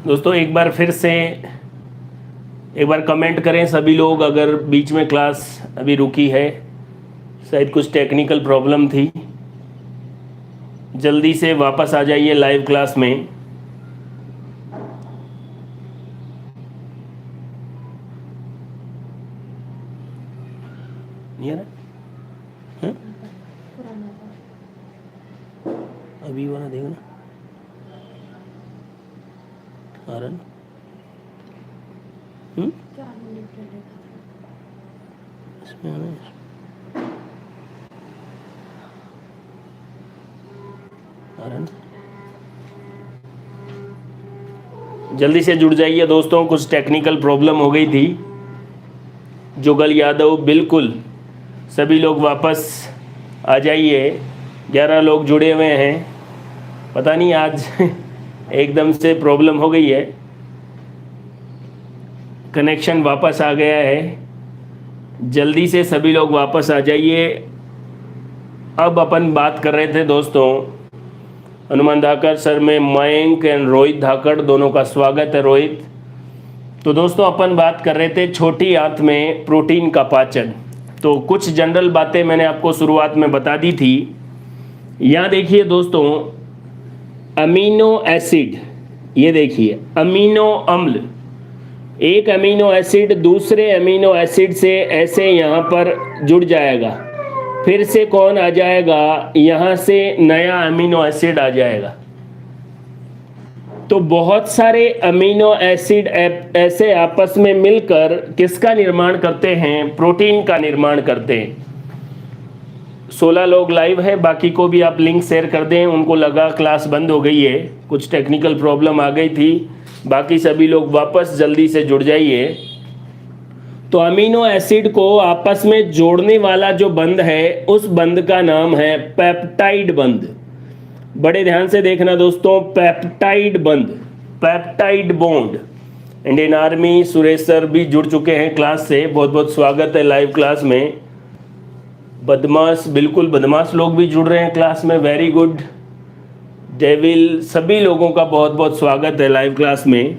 दोस्तों एक बार फिर से एक बार कमेंट करें सभी लोग, अगर बीच में क्लास अभी रुकी है, शायद कुछ टेक्निकल प्रॉब्लम थी, जल्दी से वापस आ जाइए लाइव क्लास में। नहीं आ रहा? हाँ? अभी वाला देखना आ रहा ना? इसमें आना है। आ रहा ना? जल्दी से जुड़ जाइए दोस्तों, कुछ टेक्निकल प्रॉब्लम हो गई थी। जुगल यादव, बिल्कुल सभी लोग वापस आ जाइए। 11 लोग जुड़े हुए हैं, पता नहीं आज एकदम से प्रॉब्लम हो गई है, कनेक्शन वापस आ गया है। जल्दी से सभी लोग वापस आ जाइए। अब अपन बात कर रहे थे दोस्तों, हनुमान धाकड़ सर में मयंक एंड रोहित धाकड़ दोनों का स्वागत है। रोहित, तो दोस्तों अपन बात कर रहे थे छोटी आंत में प्रोटीन का पाचन। तो कुछ जनरल बातें मैंने आपको शुरुआत में बता दी थी। यहाँ देखिए दोस्तों, अमीनो एसिड, ये देखिए अमीनो अम्ल, एक अमीनो एसिड दूसरे अमीनो एसिड से ऐसे यहाँ पर जुड़ जाएगा, फिर से कौन आ जाएगा, यहाँ से नया अमीनो एसिड आ जाएगा। तो बहुत सारे अमीनो एसिड ऐसे आपस में मिलकर किसका निर्माण करते हैं, प्रोटीन का निर्माण करते हैं। 16 लोग लाइव हैं, बाकी को भी आप लिंक शेयर कर दें। उनको लगा क्लास बंद हो गई है, कुछ टेक्निकल प्रॉब्लम आ गई थी। बाकी सभी लोग वापस जल्दी से जुड़ जाइए। तो अमीनो एसिड को आपस में जोड़ने वाला जो बंध है, उस बंध का नाम है पेप्टाइड बंध। बड़े ध्यान से देखना दोस्तों, पेप्टाइड बंध, peptide bond. Indian army Suresh sir भी जुड़ चुके हैं क्लास से, बहुत बहुत स्वागत है लाइव क्लास में। बदमाश, बिल्कुल बदमाश लोग भी जुड़ रहे हैं क्लास में, वेरी गुड। डेविल, सभी लोगों का बहुत बहुत स्वागत है लाइव क्लास में।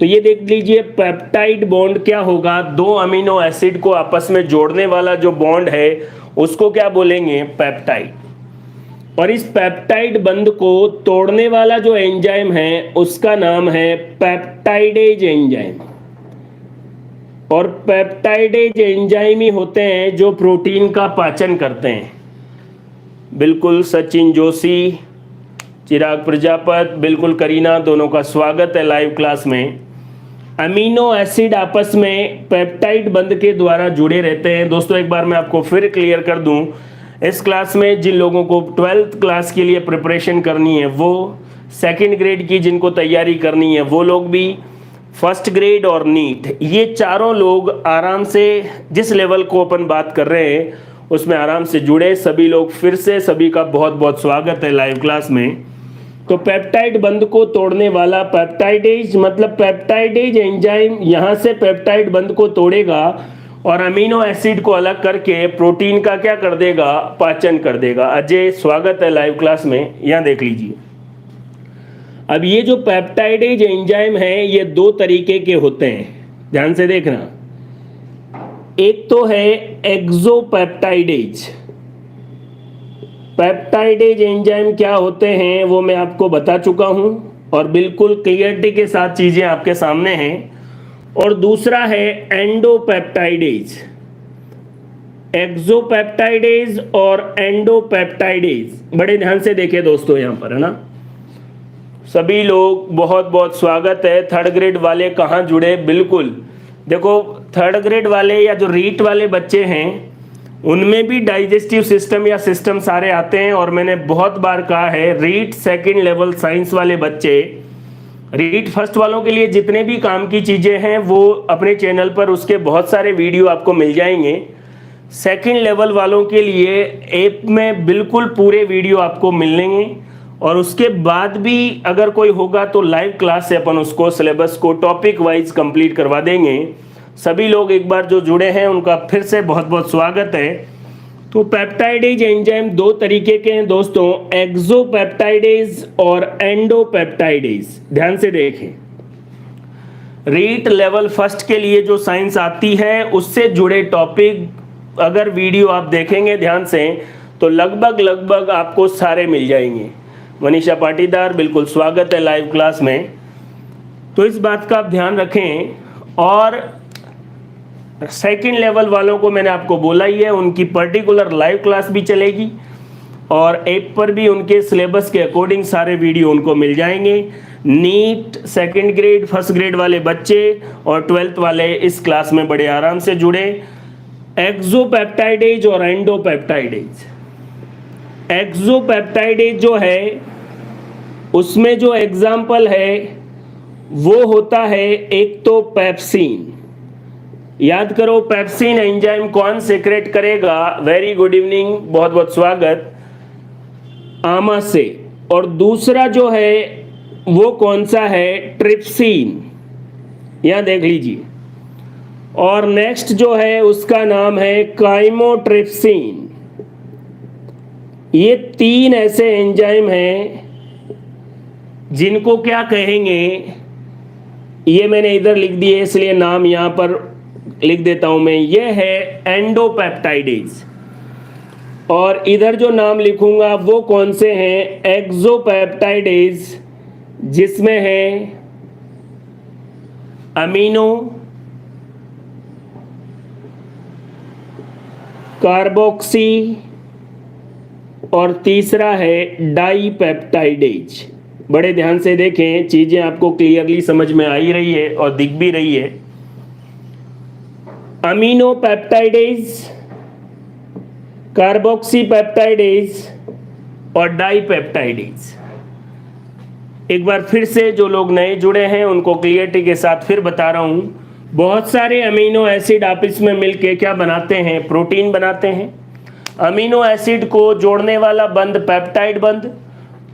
तो ये देख लीजिए, पेप्टाइड बॉन्ड क्या होगा, दो अमीनो एसिड को आपस में जोड़ने वाला जो बॉन्ड है उसको क्या बोलेंगे, पेप्टाइड। और इस पेप्टाइड बंध को तोड़ने वाला जो एंजाइम है उसका नाम है पेप्टाइडेज एंजाइम। और पेप्टाइडेज एंजाइम ही होते हैं जो प्रोटीन का पाचन करते हैं। बिल्कुल सचिन जोशी, चिराग प्रजापत, बिल्कुल करीना, दोनों का स्वागत है लाइव क्लास में। अमीनो एसिड आपस में पेप्टाइड बंध के द्वारा जुड़े रहते हैं। दोस्तों एक बार मैं आपको फिर क्लियर कर दूं, इस क्लास में जिन लोगों को 12th क्लास के लिए प्रिपरेशन करनी है, वो सेकंड ग्रेड की जिनको तैयारी करनी है वो लोग भी, फर्स्ट ग्रेड और नीट, ये चारों लोग आराम से जिस लेवल को अपन बात कर रहे हैं उसमें आराम से जुड़े। सभी लोग फिर से सभी का बहुत बहुत स्वागत है लाइव क्लास में। तो पेप्टाइड बंध को तोड़ने वाला पेप्टाइडेज, मतलब पेप्टाइडेज एंजाइम यहाँ से पेप्टाइड बंध को तोड़ेगा और अमीनो एसिड को अलग करके प्रोटीन का क्या कर देगा, पाचन कर देगा। अजय, स्वागत है लाइव क्लास में। यहाँ देख लीजिए, अब ये जो पेप्टाइडेज एंजाइम है ये दो तरीके के होते हैं, ध्यान से देखना। एक तो है एक्सोपेप्टाइडेज। पेप्टाइडेज एंजाइम क्या होते हैं वो मैं आपको बता चुका हूं और बिल्कुल क्लियरिटी के साथ चीजें आपके सामने हैं। और दूसरा है एंडोपेप्टाइडेज। एक्सोपेप्टाइडेज और एंडोपेप्टाइडेज, बड़े ध्यान से देखिए दोस्तों यहां पर, है ना। सभी लोग बहुत बहुत स्वागत है। थर्ड ग्रेड वाले कहाँ जुड़े, बिल्कुल देखो, थर्ड ग्रेड वाले या जो रीट वाले बच्चे हैं उनमें भी डाइजेस्टिव सिस्टम या सिस्टम सारे आते हैं। और मैंने बहुत बार कहा है, रीट सेकंड लेवल साइंस वाले बच्चे, रीट फर्स्ट वालों के लिए जितने भी काम की चीज़ें हैं वो अपने चैनल पर उसके बहुत सारे वीडियो आपको मिल जाएंगे। सेकंड लेवल वालों के लिए ऐप में बिल्कुल पूरे वीडियो आपको मिलेंगे। और उसके बाद भी अगर कोई होगा तो लाइव क्लास से अपन उसको सिलेबस को टॉपिक वाइज कंप्लीट करवा देंगे। सभी लोग एक बार जो जुड़े हैं उनका फिर से बहुत बहुत स्वागत है। तो पेप्टाइडेज एंजाइम दो तरीके के हैं दोस्तों, एक्सोपेप्टाइडेज और एंडोपेप्टाइडेज। ध्यान से देखें, रीट लेवल फर्स्ट के लिए जो साइंस आती है उससे जुड़े टॉपिक अगर वीडियो आप देखेंगे ध्यान से तो लगभग आपको सारे मिल जाएंगे। मनीषा पाटीदार, बिल्कुल स्वागत है लाइव क्लास में। तो इस बात का आप ध्यान रखें। और सेकंड लेवल वालों को मैंने आपको बोला ही है, उनकी पर्टिकुलर लाइव क्लास भी चलेगी और ऐप पर भी उनके सिलेबस के अकॉर्डिंग सारे वीडियो उनको मिल जाएंगे। NEET second grade first grade वाले बच्चे और 12th वाले इस क्लास में बड़े आराम से जुड़े। एक्सोपेप्टाइडेज और एंडोपेप्टाइडेज। एक्सोपेप्टाइडेज जो है उसमें जो एग्जाम्पल है वो होता है एक तो पेप्सिन। याद करो पेप्सिन एंजाइम कौन सीक्रेट करेगा? वेरी गुड इवनिंग, बहुत बहुत स्वागत। आमा से। और दूसरा जो है वो कौन सा है? ट्रिप्सिन। यहां देख लीजिए। और नेक्स्ट जो है उसका नाम है काइमोट्रिप्सिन। ये 3 ऐसे एंजाइम हैं जिनको क्या कहेंगे, ये मैंने इधर लिख दिए इसलिए नाम यहां पर लिख देता हूं मैं। ये है एंडोपेप्टाइडेज। और इधर जो नाम लिखूंगा वो कौन से हैं? एक्सोपेप्टाइडेज, जिसमें है अमीनो, कार्बोक्सी और तीसरा है डाइपेप्टाइडेज। बड़े ध्यान से देखें, चीजें आपको क्लियरली समझ में आ ही रही है और दिख भी रही है। अमीनो पेप्टाइडेज, कार्बोक्सी पेप्टाइडेज और डाइपेप्टाइडेज। एक बार फिर से जो लोग नए जुड़े हैं उनको क्लियरिटी के साथ फिर बता रहा हूं। बहुत सारे अमीनो एसिड आपस में मिलके क्या बनाते हैं? प्रोटीन बनाते हैं। अमीनो एसिड को जोड़ने वाला बंध पेप्टाइड बंध,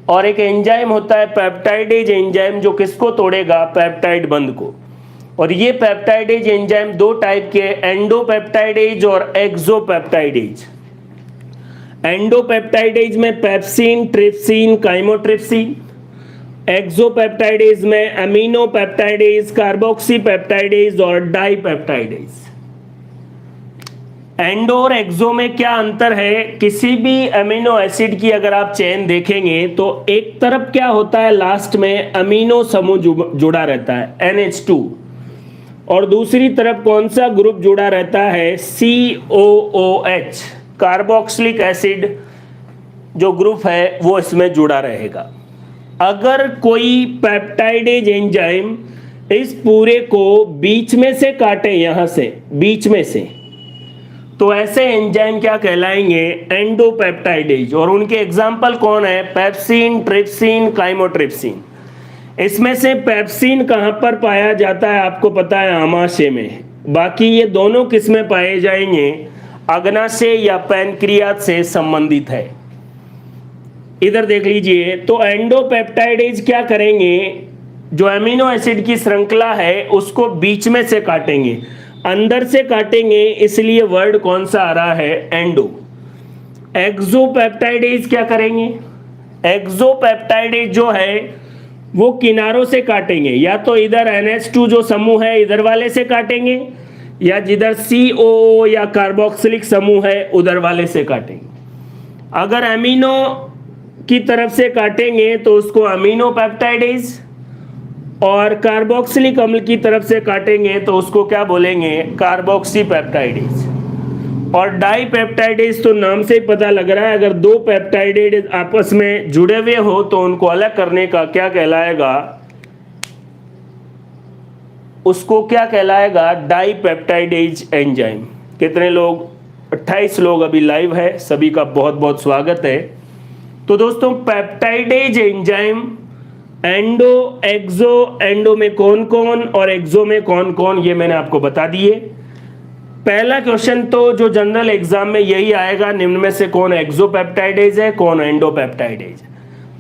और एक एंजाइम होता है पेप्टाइडेज एंजाइम जो किसको तोड़ेगा? पेप्टाइड बंध को। और ये पेप्टाइडेज एंजाइम 2 टाइप के, एंडोपेप्टाइडेज और एक्सोपेप्टाइडेज। एंडोपेप्टाइडेज में पेप्सिन, ट्रिप्सिन, काइमोट्रिप्सिन। एक्सोपेप्टाइडेज में अमीनो पेप्टाइडेज, कार्बोक्सी पेप्टाइडेज और डाइपेप्टाइडेज। एंडो और एक्सो में क्या अंतर है? किसी भी अमीनो एसिड की अगर आप चेन देखेंगे तो एक तरफ क्या होता है? लास्ट में अमीनो समूह जुड़ा रहता है NH2, और दूसरी तरफ कौन सा ग्रुप जुड़ा रहता है? COOH, कार्बोक्सिलिक एसिड जो ग्रुप है वो इसमें जुड़ा रहेगा। अगर कोई पेप्टाइडेज एंजाइम इस पूरे को बीच में से काटे, यहां से बीच में से, तो ऐसे एंजाइम क्या कहलाएंगे? एंडोपेप्टाइडेज। और उनके एग्जाम्पल कौन है? Pepsin, trypsin, chymotrypsin. इसमें से पेप्सिन कहां पर पाया जाता है? आपको पता है, आमाशय में। बाकी ये दोनों किस में पाए जाएंगे? अग्नाशय या पैनक्रियाज से संबंधित है। इधर देख लीजिए। तो एंडोपेप्टाइडेज क्या करेंगे? जो अमीनो एसिड की श्रृंखला है उसको बीच में से काटेंगे, अंदर से काटेंगे, इसलिए वर्ड कौन सा आ रहा है? एंडो। एक्सोपेप्टाइडेज क्या करेंगे? एक्सोपेप्टाइडेज जो है वो किनारों से काटेंगे, या तो इधर NH2 जो समूह है इधर वाले से काटेंगे, या जिधर COO या कार्बोक्सिलिक समूह है उधर वाले से काटेंगे। अगर अमीनो की तरफ से काटेंगे तो उसको अमीनो पेप्टाइडेज, और कार्बोक्सिलिक अम्ल की तरफ से काटेंगे तो उसको क्या बोलेंगे? Carboxy peptidase. और डाइपेप्टाइडेज तो नाम से ही पता लग रहा है, अगर 2 पेप्टाइडेज आपस में जुड़े हुए हो तो उनको अलग करने का क्या कहलाएगा? उसको क्या कहलाएगा? Dipeptidase enzyme. कितने लोग? 28 लोग अभी लाइव है, सभी का बहुत बहुत स्वागत है। तो दोस्तों पेप्टाइडेज एंजाइम एंडो, एक्सो, एंडो में कौन कौन और एक्सो में कौन कौन, ये मैंने आपको बता दिए। पहला क्वेश्चन तो जो जनरल एग्जाम में यही आएगा, निम्न में से कौन एक्सोपेप्टाइडेज है, कौन एंडोपेप्टाइडेज?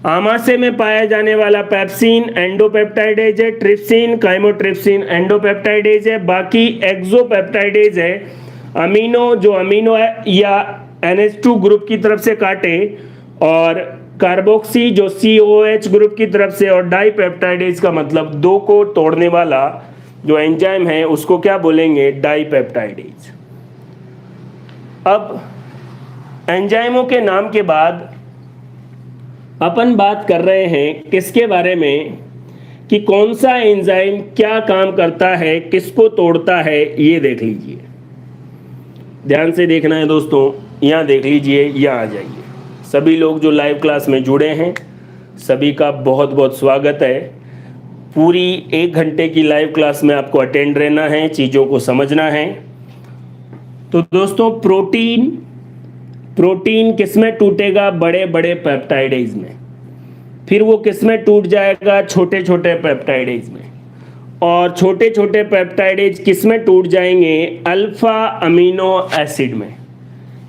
आमाशय में पाया जाने वाला पेप्सिन एंडोपेप्टाइडेज है, ट्रिप्सिन, काइमोट्रिप्सिन एंडोपेप्टाइडेज है, बाकी एक्सोपेप्टाइडेज है अमीनो, जो अमीनो या NH2 ग्रुप की तरफ से काटे, और कार्बोक्सी जो COOH ग्रुप की तरफ से, और डाइपेप्टाइडेज का मतलब 2 को तोड़ने वाला जो एंजाइम है उसको क्या बोलेंगे, डाइपेप्टाइडेज। अब एंजाइमों के नाम के बाद अपन बात कर रहे हैं किसके बारे में, कि कौन सा एंजाइम क्या काम करता है, किसको तोड़ता है, ये देख लीजिए। ध्यान से देखना है दोस्तों, यहाँ देख लीजिए, यहाँ आ जाइए। सभी लोग जो लाइव क्लास में जुड़े हैं सभी का बहुत बहुत स्वागत है। पूरी 1 घंटे की लाइव क्लास में आपको अटेंड रहना है, चीज़ों को समझना है। तो दोस्तों प्रोटीन किस में टूटेगा, बड़े बड़े पेप्टाइडेज में। फिर वो किस में टूट जाएगा, छोटे छोटे पेप्टाइडेज में। और छोटे छोटे पेप्टाइडेज किस में टूट जाएंगे, अल्फा अमीनो एसिड में।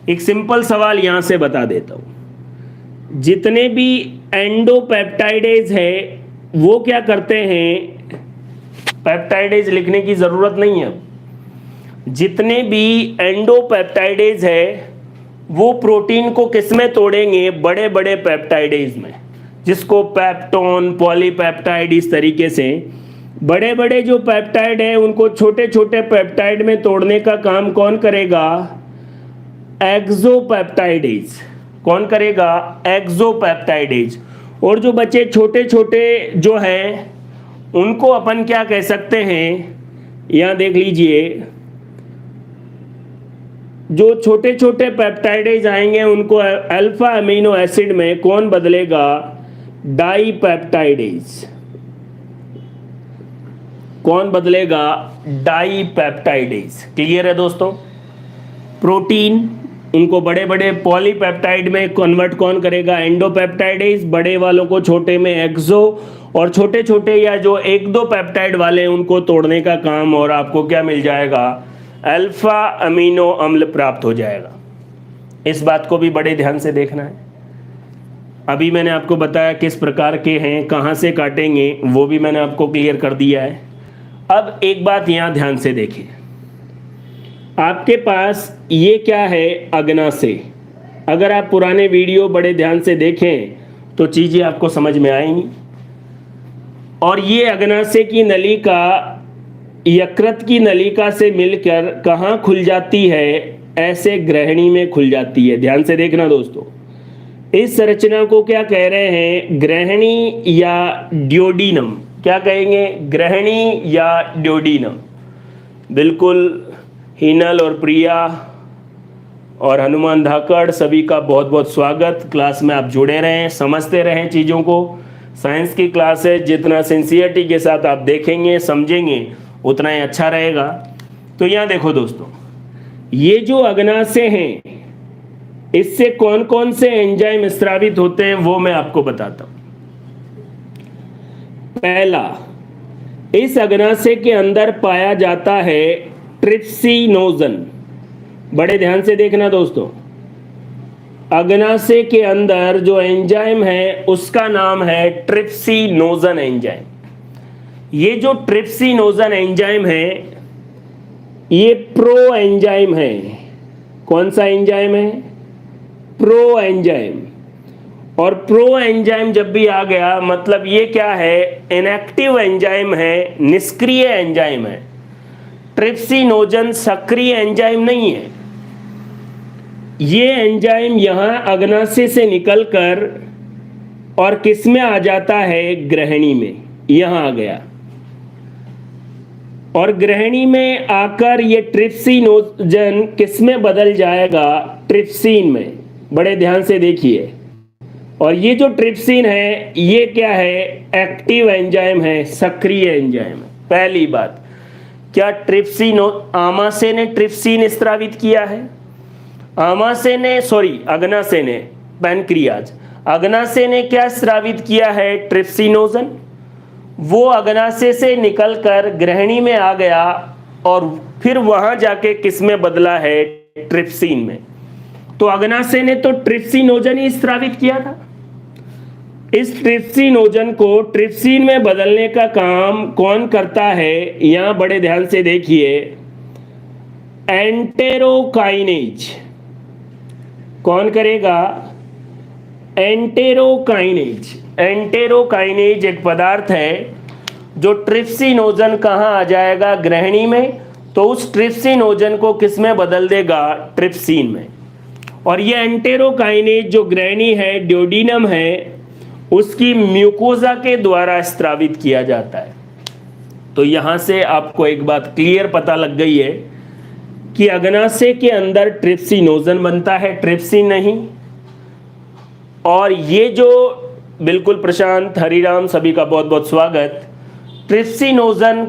एक सिंपल सवाल यहां से बता देता हूं, जितने भी एंडोपेप्टाइडेज है वो क्या करते हैं, पेप्टाइडेज लिखने की जरूरत नहीं है। जितने भी एंडोपेप्टाइडेज है वो प्रोटीन को किस में तोड़ेंगे, बड़े बड़े पेप्टाइडेज में, जिसको पेप्टोन, पॉलीपेप्टाइड, इस तरीके से बड़े बड़े जो पेप्टाइड है उनको छोटे छोटे पेप्टाइड में तोड़ने का काम कौन करेगा, एक्सोपेप्टाइडेज। कौन करेगा, एक्सोपेप्टाइडेज। और जो बचे छोटे छोटे जो हैं उनको अपन क्या कह सकते हैं, यहाँ देख लीजिए, जो छोटे छोटे पेप्टाइडेज आएंगे उनको अल्फा अमीनो एसिड में कौन बदलेगा, डाइपेप्टाइडेज। कौन बदलेगा, डाइपेप्टाइडेज। क्लियर है दोस्तों। प्रोटीन उनको बड़े बड़े पॉलीपेप्टाइड में कन्वर्ट कौन करेगा, एंडोपेप्टाइडेज। बड़े वालों को छोटे में एक्सो, और छोटे छोटे या जो 1-2 पेप्टाइड वाले उनको तोड़ने का काम, और आपको क्या मिल जाएगा, अल्फा अमीनो अम्ल प्राप्त हो जाएगा। इस बात को भी बड़े ध्यान से देखना है। अभी मैंने आपको बताया किस प्रकार के हैं, कहाँ से काटेंगे, वो भी मैंने आपको क्लियर कर दिया है। अब एक बात यहाँ ध्यान से देखिए, आपके पास ये क्या है, अग्नाशय। अगर आप पुराने वीडियो बड़े ध्यान से देखें तो चीज़ें आपको समझ में आएंगी। और ये अग्नाशय की नलिका यकृत की नलिका से मिलकर कहाँ खुल जाती है, ऐसे ग्रहणी में खुल जाती है। ध्यान से देखना दोस्तों, इस संरचना को क्या कह रहे हैं, ग्रहणी या ड्योडीनम। क्या कहेंगे, ग्रहणी या ड्योडीनम। बिल्कुल, हिनल और प्रिया और हनुमान धाकड़ सभी का बहुत बहुत स्वागत। क्लास में आप जुड़े रहें, समझते रहें चीज़ों को। साइंस की क्लास है, जितना सिंसियरिटी के साथ आप देखेंगे समझेंगे उतना ही अच्छा रहेगा। तो यहाँ देखो दोस्तों, ये जो अग्नाशय हैं इससे कौन कौन से एंजाइम स्रावित होते हैं वो मैं आपको बताता हूं। पहला, इस अग्नाशय के अंदर पाया जाता है ट्रिप्सिनोजन। बड़े ध्यान से देखना दोस्तों, अग्नाशय के अंदर जो एंजाइम है उसका नाम है ट्रिप्सिनोजन एंजाइम। ये जो ट्रिप्सिनोजन एंजाइम है ये प्रो एंजाइम है। कौन सा एंजाइम है, प्रो एंजाइम। और प्रो एंजाइम जब भी आ गया मतलब ये क्या है, इनएक्टिव एंजाइम है, निष्क्रिय एंजाइम है। ट्रिप्सिनोजन सक्रिय एंजाइम नहीं है। ये एंजाइम यहां अग्नाशय से निकलकर और किस में आ जाता है, ग्रहणी में। यहां आ गया और ग्रहणी में आकर ये ट्रिप्सिनोजन किस में बदल जाएगा, ट्रिप्सिन में। बड़े ध्यान से देखिए, और ये जो ट्रिप्सिन है ये क्या है, एक्टिव एंजाइम है, सक्रिय एंजाइम है। पहली बात, क्या आमाशय ने ट्रिप्सिन स्रावित किया है, आमाशय ने, सॉरी अग्नाशय ने, पैनक्रियाज, अग्नाशय ने क्या स्रावित किया है, ट्रिप्सिनोजन। वो अग्नाशय से निकलकर ग्रहणी में आ गया और फिर वहां जाके किस में बदला है, ट्रिप्सिन में। तो अग्नाशय ने तो ट्रिप्सिनोजन ही स्रावित किया था। इस ट्रिप्सिनोजन को ट्रिप्सिन में बदलने का काम कौन करता है, यहां बड़े ध्यान से देखिए, एंटेरोकाइनेज। कौन करेगा, एंटेरोकाइनेज। एंटेरोकाइनेज एक पदार्थ है जो ट्रिप्सिनोजन कहाँ आ जाएगा, ग्रहणी में, तो उस ट्रिप्सिनोजन को किस में बदल देगा, ट्रिप्सिन में। और ये एंटेरोकाइनेज जो ग्रहणी है, ड्यूोडेनम है, उसकी म्यूकोजा के द्वारा स्त्रावित किया जाता है। तो यहां से आपको एक बात क्लियर पता लग गई है कि अग्नाशय के अंदर ट्रिप्सिनोजन बनता है, ट्रिप्सिन नहीं। और ये जो बिल्कुल प्रशांत, हरिराम, सभी का बहुत बहुत स्वागत। ट्रिप्सिनोजन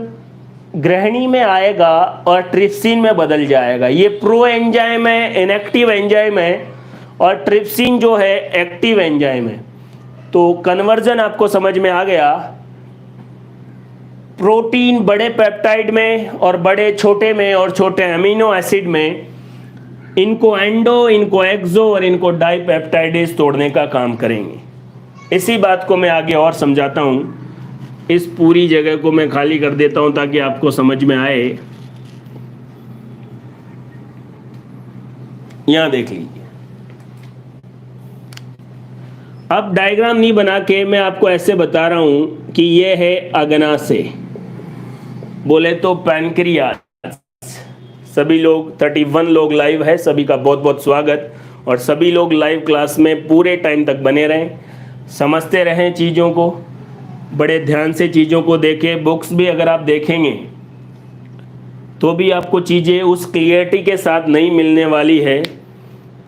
ग्रहणी में आएगा और ट्रिप्सिन में बदल जाएगा। ये प्रो एंजाइम है, इनएक्टिव एंजाइम है, और ट्रिप्सिन जो है एक्टिव एंजाइम है। तो कन्वर्जन आपको समझ में आ गया। प्रोटीन बड़े पेप्टाइड में और बड़े छोटे में और छोटे अमीनो एसिड में, इनको एंडो, इनको एक्सो और इनको डाइपेप्टाइडेज तोड़ने का काम करेंगे। इसी बात को मैं आगे और समझाता हूं। इस पूरी जगह को मैं खाली कर देता हूं ताकि आपको समझ में आए। यहां देख लीजिए। अब डायग्राम नहीं बना के मैं आपको ऐसे बता रहा हूं कि यह है अग्नाशय, बोले तो पैनक्रियाज। सभी लोग 31 लोग लाइव है, सभी का बहुत बहुत स्वागत। और सभी लोग लाइव क्लास में पूरे टाइम तक बने रहें, समझते रहें चीज़ों को, बड़े ध्यान से चीज़ों को देखें। बुक्स भी अगर आप देखेंगे तो भी आपको चीज़ें उस क्लियरिटी के साथ नहीं मिलने वाली है।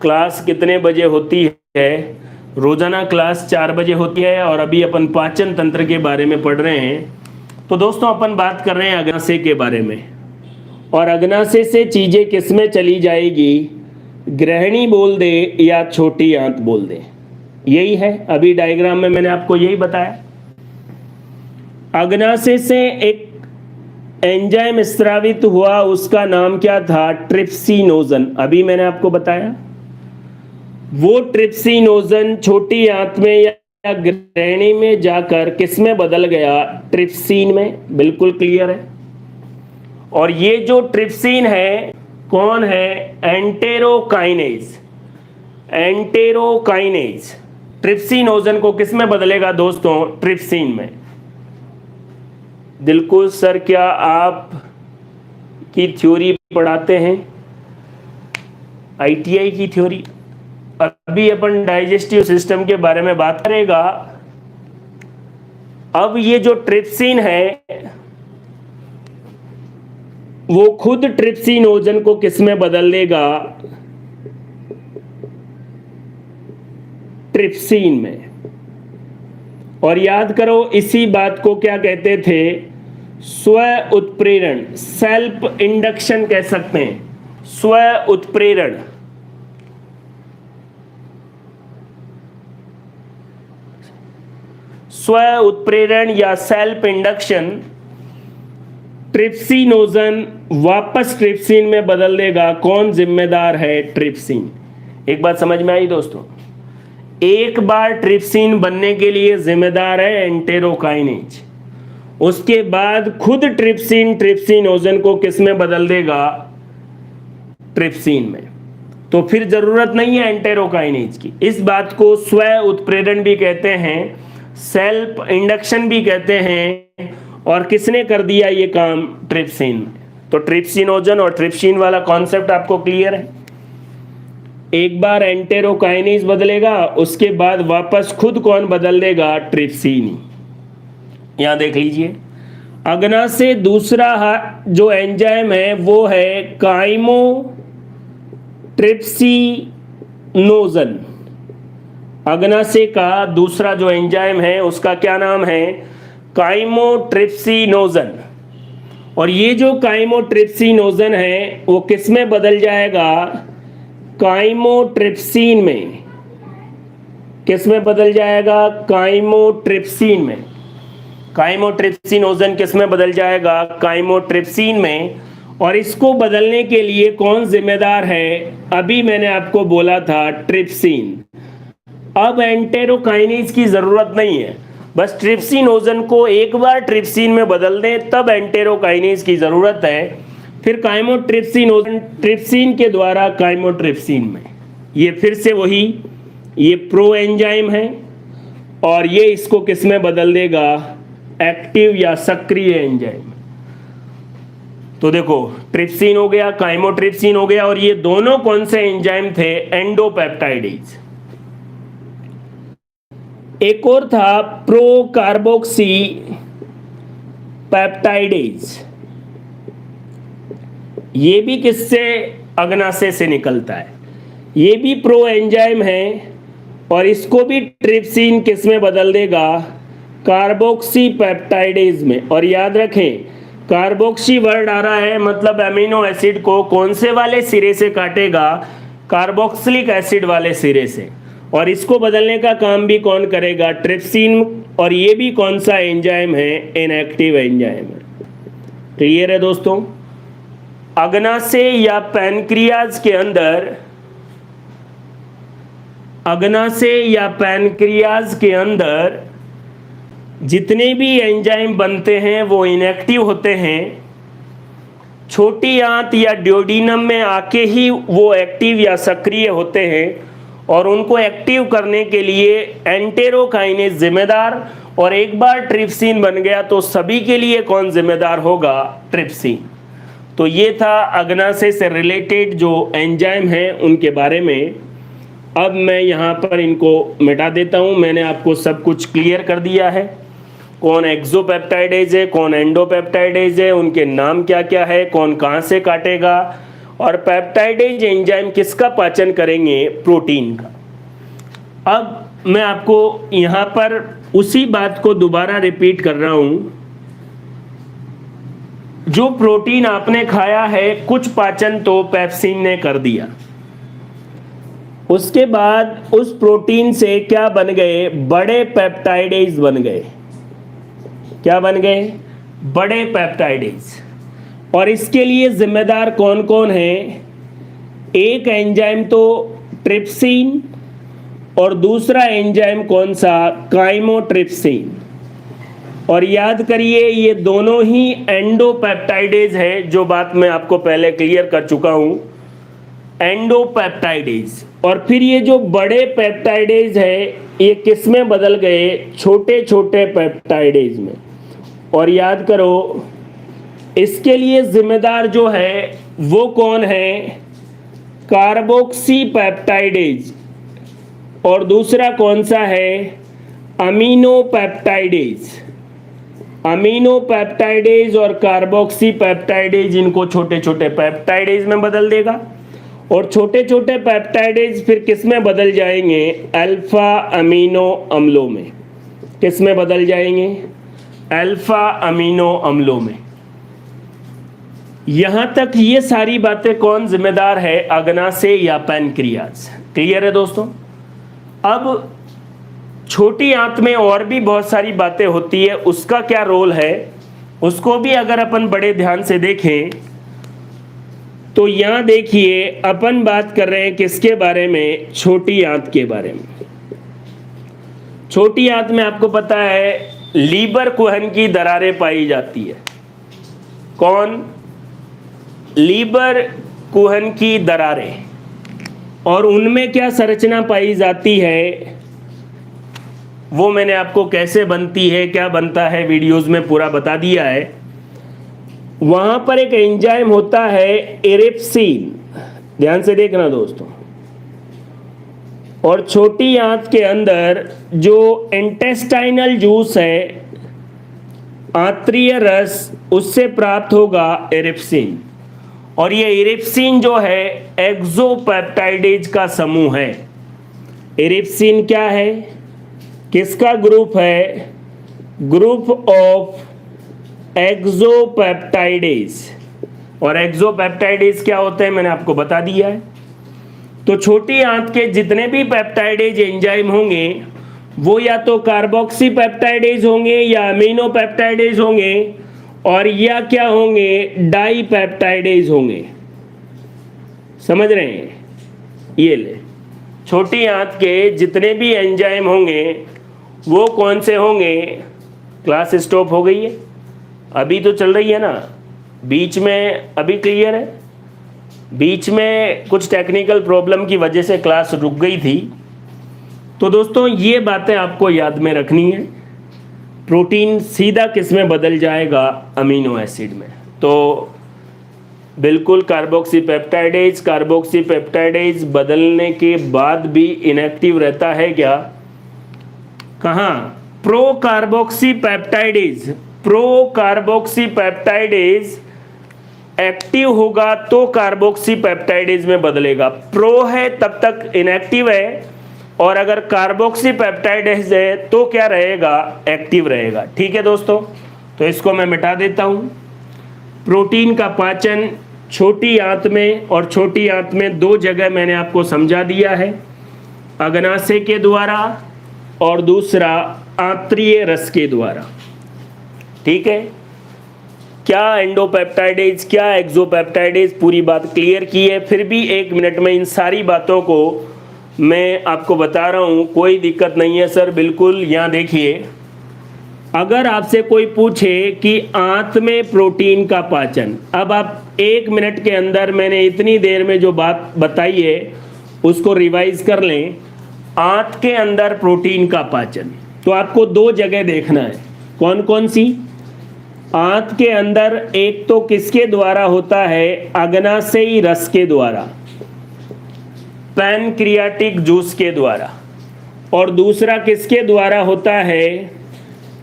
क्लास कितने बजे होती है? रोज़ाना क्लास 4 बजे होती है और अभी अपन पाचन तंत्र के बारे में पढ़ रहे हैं। तो दोस्तों अपन बात कर रहे हैं अग्नाशय के बारे में। और अग्नाशय से चीज़ें किस में चली जाएगी, ग्रहणी बोल दे या छोटी आंत बोल दे, यही है। अभी डायग्राम में मैंने आपको यही बताया। अग्नाशय से एक एंजाइम स्रावित हुआ, उसका नाम क्या था, ट्रिप्सिनोजन। अभी मैंने आपको बताया। वो ट्रिप्सिनोजन छोटी आंत में या ग्रहणी में जाकर किस में बदल गया, ट्रिप्सिन में। बिल्कुल क्लियर है। और ये जो ट्रिप्सिन है कौन है, एंटेरोकाइनेज। एंटेरोकाइनेज ट्रिप्सिनोजन को किस में बदलेगा दोस्तों, ट्रिप्सिन में। दिलकुश सर, क्या आप की थ्योरी पढ़ाते हैं, आईटीआई की थ्योरी? अभी अपन डाइजेस्टिव सिस्टम के बारे में बात करेगा। अब ये जो ट्रिप्सिन है वो खुद ट्रिप्सिनोजन को किस में बदल देगा, ट्रिप्सिन में। और याद करो इसी बात को क्या कहते थे, स्व उत्प्रेरण, सेल्फ इंडक्शन कह सकते हैं, स्व उत्प्रेरण। स्व उत्प्रेरण या सेल्फ इंडक्शन ट्रिप्सिनोजन वापस ट्रिप्सिन में बदल देगा। कौन जिम्मेदार है, ट्रिप्सिन। एक बात समझ में आई दोस्तों, एक बार ट्रिप्सिन बनने के लिए जिम्मेदार है एंटेरोकाइनेज। उसके बाद खुद ट्रिप्सिन ट्रिप्सिनोजन को किस में बदल देगा, ट्रिप्सिन में। तो फिर जरूरत नहीं है एंटेरोकाइनेज की। इस बात को स्व उत्प्रेरण भी कहते हैं, सेल्फ इंडक्शन भी कहते हैं। और किसने कर दिया ये काम, ट्रिप्सिन। तो ट्रिप्सिनोजन और ट्रिप्सिन वाला कॉन्सेप्ट आपको क्लियर है। एक बार एंटेरोकाइनेज बदलेगा, उसके बाद वापस खुद कौन बदल देगा, ट्रिप्सिन। यहां देख लीजिए, अग्नाशय दूसरा जो एंजाइम है वो है काइमोट्रिप्सिनोजन। अग्नाशय का दूसरा जो एंजाइम है उसका क्या नाम है, काइमोट्रिप्सिनोजन। और ये जो काइमोट्रिप्सिनोजन है वो किस में बदल जाएगा, काइमोट्रिप्सिन में। किस में बदल जाएगा, काइमोट्रिप्सिन में। काइमोट्रिप्सिनोजन किस में बदल जाएगा, काइमोट्रिप्सिन में। और इसको बदलने के लिए कौन जिम्मेदार है, अभी मैंने आपको बोला था, ट्रिप्सिन। अब एंटेरोकाइनेज की जरूरत नहीं है, बस ट्रिप्सिनोजन को एक बार ट्रिप्सिन में बदल दें, तब एंटेरोकाइनेज की जरूरत है। फिर काइमोट्रिप्सिनोजन ट्रिप्सिन के द्वारा काइमोट्रिप्सिन में। ये फिर से वही, ये प्रो एंजाइम है और ये इसको किस में बदल देगा, एक्टिव या सक्रिय एंजाइम। तो देखो ट्रिप्सिन हो गया, काइमोट्रिप्सिन हो गया, और ये दोनों कौन से एंजाइम थे? एंडोपेप्टाइडेज। एक और था प्रो कार्बोक्सी पेप्टाइडेज। ये भी किससे? अग्नाशय से निकलता है। ये भी प्रो एंजाइम है और इसको भी ट्रिप्सिन किस में बदल देगा? कार्बोक्सी पेप्टाइडेज में। और याद रखें कार्बोक्सी वर्ड आ रहा है मतलब अमीनो एसिड को कौन से वाले सिरे से काटेगा? कार्बोक्सिलिक एसिड वाले सिरे से। और इसको बदलने का काम भी कौन करेगा? ट्रिप्सिन। और ये भी कौन सा एंजाइम है? इनएक्टिव एंजाइम है। क्लियर है दोस्तों? अग्नाशय या पैनक्रियाज के अंदर, अग्नाशय या पैनक्रियाज के अंदर जितने भी एंजाइम बनते हैं वो इनएक्टिव होते हैं। छोटी आंत या ड्यूोडेनम में आके ही वो एक्टिव या सक्रिय होते हैं और उनको एक्टिव करने के लिए एंटेरोकाइनेज जिम्मेदार। और एक बार ट्रिप्सिन बन गया तो सभी के लिए कौन जिम्मेदार होगा? ट्रिप्सिन। तो ये था अग्नाशय से रिलेटेड जो एंजाइम हैं उनके बारे में। अब मैं यहाँ पर इनको मिटा देता हूँ। मैंने आपको सब कुछ क्लियर कर दिया है। कौन एक्सोपेप्टाइडेज है, कौन एंडोपेप्टाइडेज है, उनके नाम क्या क्या है, कौन कहाँ से काटेगा, और पेप्टाइडेज एंजाइम किसका पाचन करेंगे? प्रोटीन का। अब मैं आपको यहाँ पर उसी बात को दोबारा रिपीट कर रहा हूँ। जो प्रोटीन आपने खाया है कुछ पाचन तो पेप्सिन ने कर दिया, उसके बाद उस प्रोटीन से क्या बन गए? बड़े पेप्टाइडेज बन गए। क्या बन गए? बड़े पेप्टाइडेज। और इसके लिए जिम्मेदार कौन कौन है? एक एंजाइम तो ट्रिप्सिन और दूसरा एंजाइम कौन सा? काइमोट्रिप्सिन। और याद करिए ये दोनों ही एंडोपेप्टाइडेज है, जो बात मैं आपको पहले क्लियर कर चुका हूं। एंडोपेप्टाइडेज। और फिर ये जो बड़े पेप्टाइडेज है ये किस में बदल गए? छोटे छोटे पेप्टाइडेज में। और याद करो इसके लिए जिम्मेदार जो है वो कौन है? Carboxy peptidase. और दूसरा कौन सा है? Amino peptidase. अमीनो पेप्टाइडेज और कार्बोक्सी पेप्टाइडेज इनको छोटे छोटे पेप्टाइडेज में बदल देगा। और छोटे छोटे पेप्टाइडेज फिर किस में बदल जाएंगे? अल्फा अमीनो अम्लों में। किस में बदल जाएंगे? अल्फा अमीनो अम्लों में। यहां तक ये सारी बातें कौन जिम्मेदार है? अग्नाशय या पैनक्रियाज। क्लियर है दोस्तों? अब छोटी आंत में और भी बहुत सारी बातें होती है, उसका क्या रोल है उसको भी अगर अपन बड़े ध्यान से देखें तो यहां देखिए अपन बात कर रहे हैं किसके बारे में? छोटी आंत के बारे में। छोटी आंत में आपको पता है लीबर कुहन की दरारें पाई जाती है। कौन? लीबर कुहन की दरारें। और उनमें क्या संरचना पाई जाती है वो मैंने आपको कैसे बनती है, क्या बनता है, वीडियोस में पूरा बता दिया है। वहां पर एक एंजाइम होता है इरिप्सिन। ध्यान से देखना दोस्तों। और छोटी आंत के अंदर जो इंटेस्टाइनल जूस है, आंत्रीय रस, उससे प्राप्त होगा इरिप्सिन। और ये इरिप्सिन जो है एक्सोपेप्टाइडेज का समूह है। इरिप्सिन क्या है? किसका ग्रुप है? Group of exopeptidase. और एक्सोपेप्टाइडेज क्या होते हैं मैंने आपको बता दिया है। तो छोटी आंत के जितने भी पेप्टाइडेज एंजाइम होंगे वो या तो कार्बोक्सी पेप्टाइडेज होंगे या अमीनो पेप्टाइडेज होंगे और या क्या होंगे? डाई पेप्टाइडेज होंगे। समझ रहे हैं? ये ले छोटी आंत के जितने भी एंजाइम होंगे वो कौन से होंगे? क्लास स्टॉप हो गई है? अभी तो चल रही है ना? बीच में अभी क्लियर है? बीच में कुछ टेक्निकल प्रॉब्लम की वजह से क्लास रुक गई थी। तो दोस्तों ये बातें आपको याद में रखनी है। प्रोटीन सीधा किस में बदल जाएगा? अमीनो एसिड में। तो बिल्कुल कार्बोक्सीपेप्टाइडेज बदलने के बाद भी इनएक्टिव रहता है क्या? कहाँ? प्रोकार्बोक्सीपेप्टाइडेज एक्टिव होगा तो कार्बोक्सीपेप्टाइडेज में बदलेगा। प्रो है तब तक इनएक्टिव है, और अगर कार्बोक्सीपेप्टाइडेज है तो क्या रहेगा? एक्टिव रहेगा। ठीक है दोस्तों, तो इसको मैं मिटा देता हूं। प्रोटीन का पाचन छोटी आंत में और छोटी आंत में दो जगह मैंने आपको समझा दिया है, अग्नाशय के द्वारा और दूसरा आंत्रीय रस के द्वारा। ठीक है, क्या एंडोपेप्टाइडेज क्या एक्सोपेप्टाइडेज पूरी बात क्लियर की है। फिर भी 1 मिनट में इन सारी बातों को मैं आपको बता रहा हूं, कोई दिक्कत नहीं है सर। बिल्कुल, यहाँ देखिए, अगर आपसे कोई पूछे कि आंत में प्रोटीन का पाचन, अब आप 1 मिनट के अंदर मैंने इतनी देर में जो बात बताई है उसको रिवाइज कर लें। आंत के अंदर प्रोटीन का पाचन, तो आपको 2 जगह देखना है। कौन कौन सी? आंत के अंदर एक तो किसके द्वारा होता है? अग्नाशयी रस के द्वारा, पैनक्रियाटिक जूस के द्वारा, और दूसरा किसके द्वारा होता है?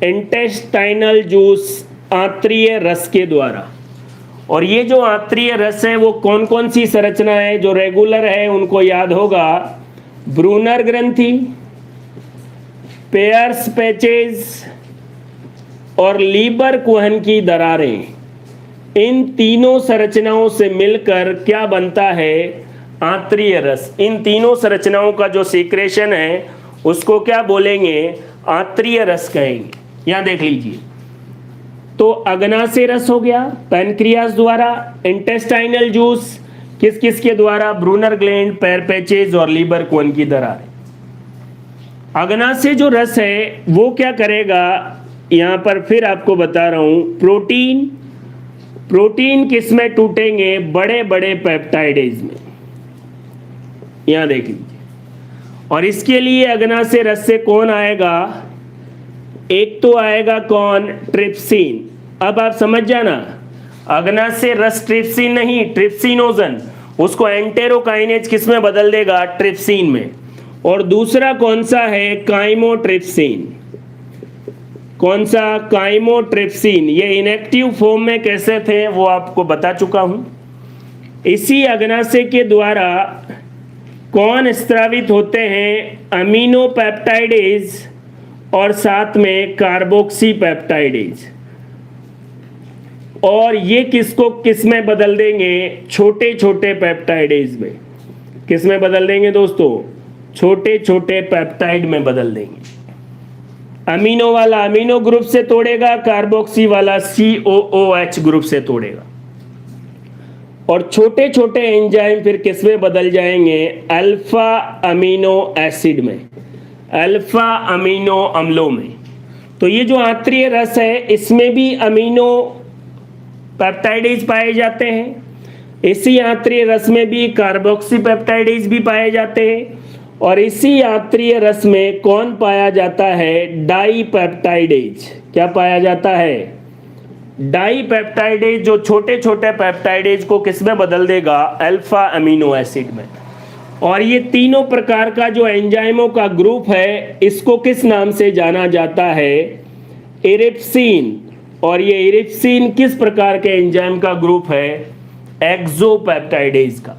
इंटेस्टाइनल जूस, आंत्रीय रस के द्वारा। और ये जो आंत्रीय रस है वो कौन कौन सी संरचना है जो रेगुलर है? उनको याद होगा, ब्रूनर ग्रंथि, पेयर्स पैचेज और लीबर कुहन की दरारें। इन तीनों संरचनाओं से मिलकर क्या बनता है? आंत्रीय रस। इन तीनों संरचनाओं का जो सीक्रेशन है उसको क्या बोलेंगे? आंत्रीय रस कहेंगे। यहां देख लीजिए, तो अग्नाशय रस हो गया पैनक्रियास द्वारा, इंटेस्टाइनल जूस किस किस के द्वारा? ब्रूनर ग्लैंड, पेयर पैचेज और लीबर कोन की दरारें। अग्नाशय जो रस है वो क्या करेगा? यहां पर फिर आपको बता रहा हूं, प्रोटीन किस में टूटेंगे? बड़े बड़े पेप्टाइडेज में। यहां देख लीजिए, और इसके लिए अग्नाशय रस से कौन आएगा? एक तो आएगा कौन? ट्रिप्सिन। अब आप समझ जाना, अग्नाशय रस ट्रिप्सिन नहीं, ट्रिप्सिनोजन, उसको एंटेरोकाइनेज किस में बदल देगा? ट्रिप्सिन में। और दूसरा कौन सा है? काइमोट्रिप्सिन। कौन सा? काइमोट्रिप्सिन। ये इनएक्टिव फॉर्म में कैसे थे वो आपको बता चुका हूं। इसी अग्नाशय के द्वारा कौन स्रावित होते हैं? अमीनो पेप्टाइडेज और साथ में कार्बोक्सी पेप्टाइडेज। और ये किसको किस में बदल देंगे? छोटे छोटे पेप्टाइडेज में। किस में बदल देंगे दोस्तों? छोटे छोटे पेप्टाइड में बदल देंगे। अमीनो वाला अमीनो ग्रुप से तोड़ेगा, कार्बोक्सी वाला COOH ग्रुप से तोड़ेगा। और छोटे छोटे एंजाइम फिर किस में बदल जाएंगे? अल्फा अमीनो एसिड में, अल्फा अमीनो अम्लों में। तो ये जो आंतरीय रस है इसमें भी अमीनो पेप्टाइडेज पाए जाते हैं, इसी आंतरीय रस में भी कार्बोक्सी पेप्टाइडेज भी पाए जाते हैं, और इसी आंतरीय रस में कौन पाया जाता है? डाईपेप्टाइडेज। क्या पाया जाता है? डाईपेप्टाइडेज, जो छोटे छोटे पेप्टाइडेज को किस में बदल देगा? अल्फा अमीनो एसिड में। और ये तीनों प्रकार का जो एंजाइमों का ग्रुप है इसको किस नाम से जाना जाता है? इरिप्सिन। और ये इरिप्सिन किस प्रकार के एंजाइम का ग्रुप है? एक्सोपेप्टाइडेज का।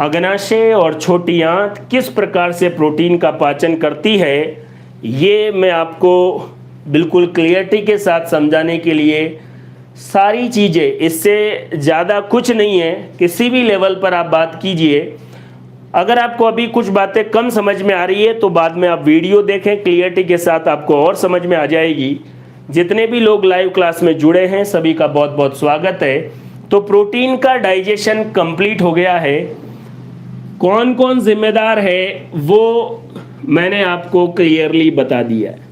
अग्नाशय और छोटी आंत किस प्रकार से प्रोटीन का पाचन करती है, ये मैं आपको बिल्कुल क्लियरिटी के साथ समझाने के लिए सारी चीज़ें, इससे ज़्यादा कुछ नहीं है। किसी भी लेवल पर आप बात कीजिए, अगर आपको अभी कुछ बातें कम समझ में आ रही है तो बाद में आप वीडियो देखें, क्लियरिटी के साथ आपको और समझ में आ जाएगी। जितने भी लोग लाइव क्लास में जुड़े हैं सभी का बहुत बहुत स्वागत है। तो प्रोटीन का डाइजेशन कंप्लीट हो गया है, कौन कौन जिम्मेदार है वो मैंने आपको क्लियरली बता दिया है।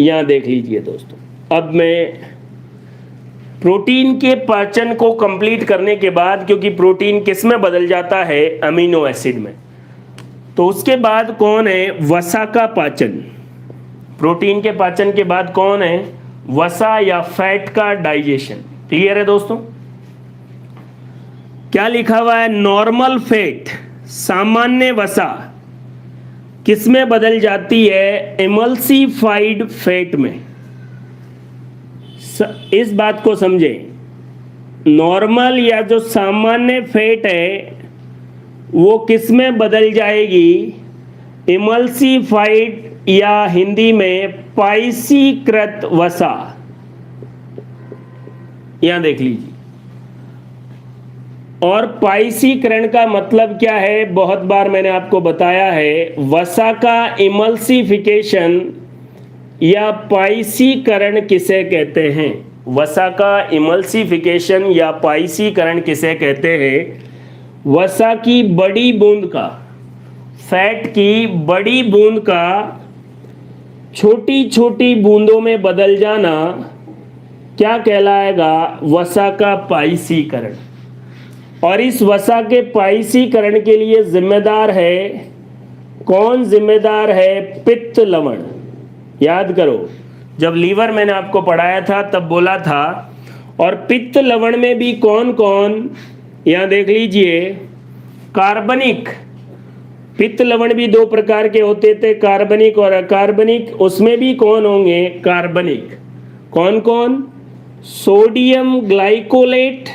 यहाँ देख लीजिए दोस्तों, अब मैं प्रोटीन के पाचन को कंप्लीट करने के बाद, क्योंकि प्रोटीन किस में बदल जाता है? अमीनो एसिड में, तो उसके बाद कौन है? वसा का पाचन। प्रोटीन के पाचन के बाद कौन है? वसा या फैट का डाइजेशन। क्लियर है दोस्तों? क्या लिखा हुआ है? नॉर्मल फैट, सामान्य वसा किस में बदल जाती है? इमल्सिफाइड फैट में। इस बात को समझें, नॉर्मल या जो सामान्य फैट है वो किस में बदल जाएगी? इमल्सिफाइड या हिंदी में पाइसीकृत वसा। यहां देख लीजिए। और पाइसीकरण का मतलब क्या है? बहुत बार मैंने आपको बताया है, वसा का इमल्सिफिकेशन या पाइसीकरण किसे कहते हैं? वसा का इमल्सिफिकेशन या पाइसीकरण किसे कहते हैं? वसा की बड़ी बूंद का, फैट की बड़ी बूंद का छोटी छोटी बूंदों में बदल जाना क्या कहलाएगा? वसा का पाइसीकरण। और इस वसा के पाइसीकरण के लिए जिम्मेदार है कौन? जिम्मेदार है पित्त लवण। याद करो, जब लीवर मैंने आपको पढ़ाया था तब बोला था। और पित्त लवण में भी कौन कौन? यहां देख लीजिए, कार्बनिक। पित्त लवण भी दो प्रकार के होते थे, कार्बनिक और अकार्बनिक। उसमें भी कौन होंगे? कार्बनिक। कौन कौन? सोडियम ग्लाइकोलेट,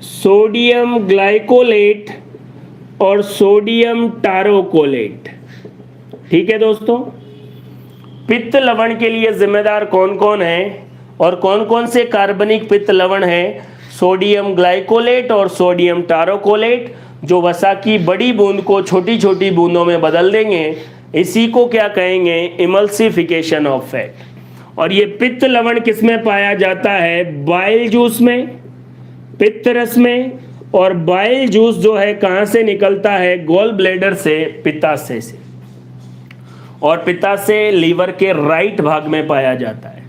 सोडियम ग्लाइकोलेट और सोडियम टारोकोलेट। ठीक है दोस्तों? पित्त लवण के लिए जिम्मेदार कौन कौन है और कौन कौन से कार्बनिक पित्त लवण है? सोडियम ग्लाइकोलेट और सोडियम टारोकोलेट, जो वसा की बड़ी बूंद को छोटी छोटी बूंदों में बदल देंगे। इसी को क्या कहेंगे? Emulsification of fat. और ये पित्त लवण किस में पाया जाता है? बाइल जूस में, पित्त रस में। और बाइल जूस जो है कहां से निकलता है? गॉल ब्लैडर से, पित्ताशय से। और पित्ताशय लीवर के राइट भाग में पाया जाता है।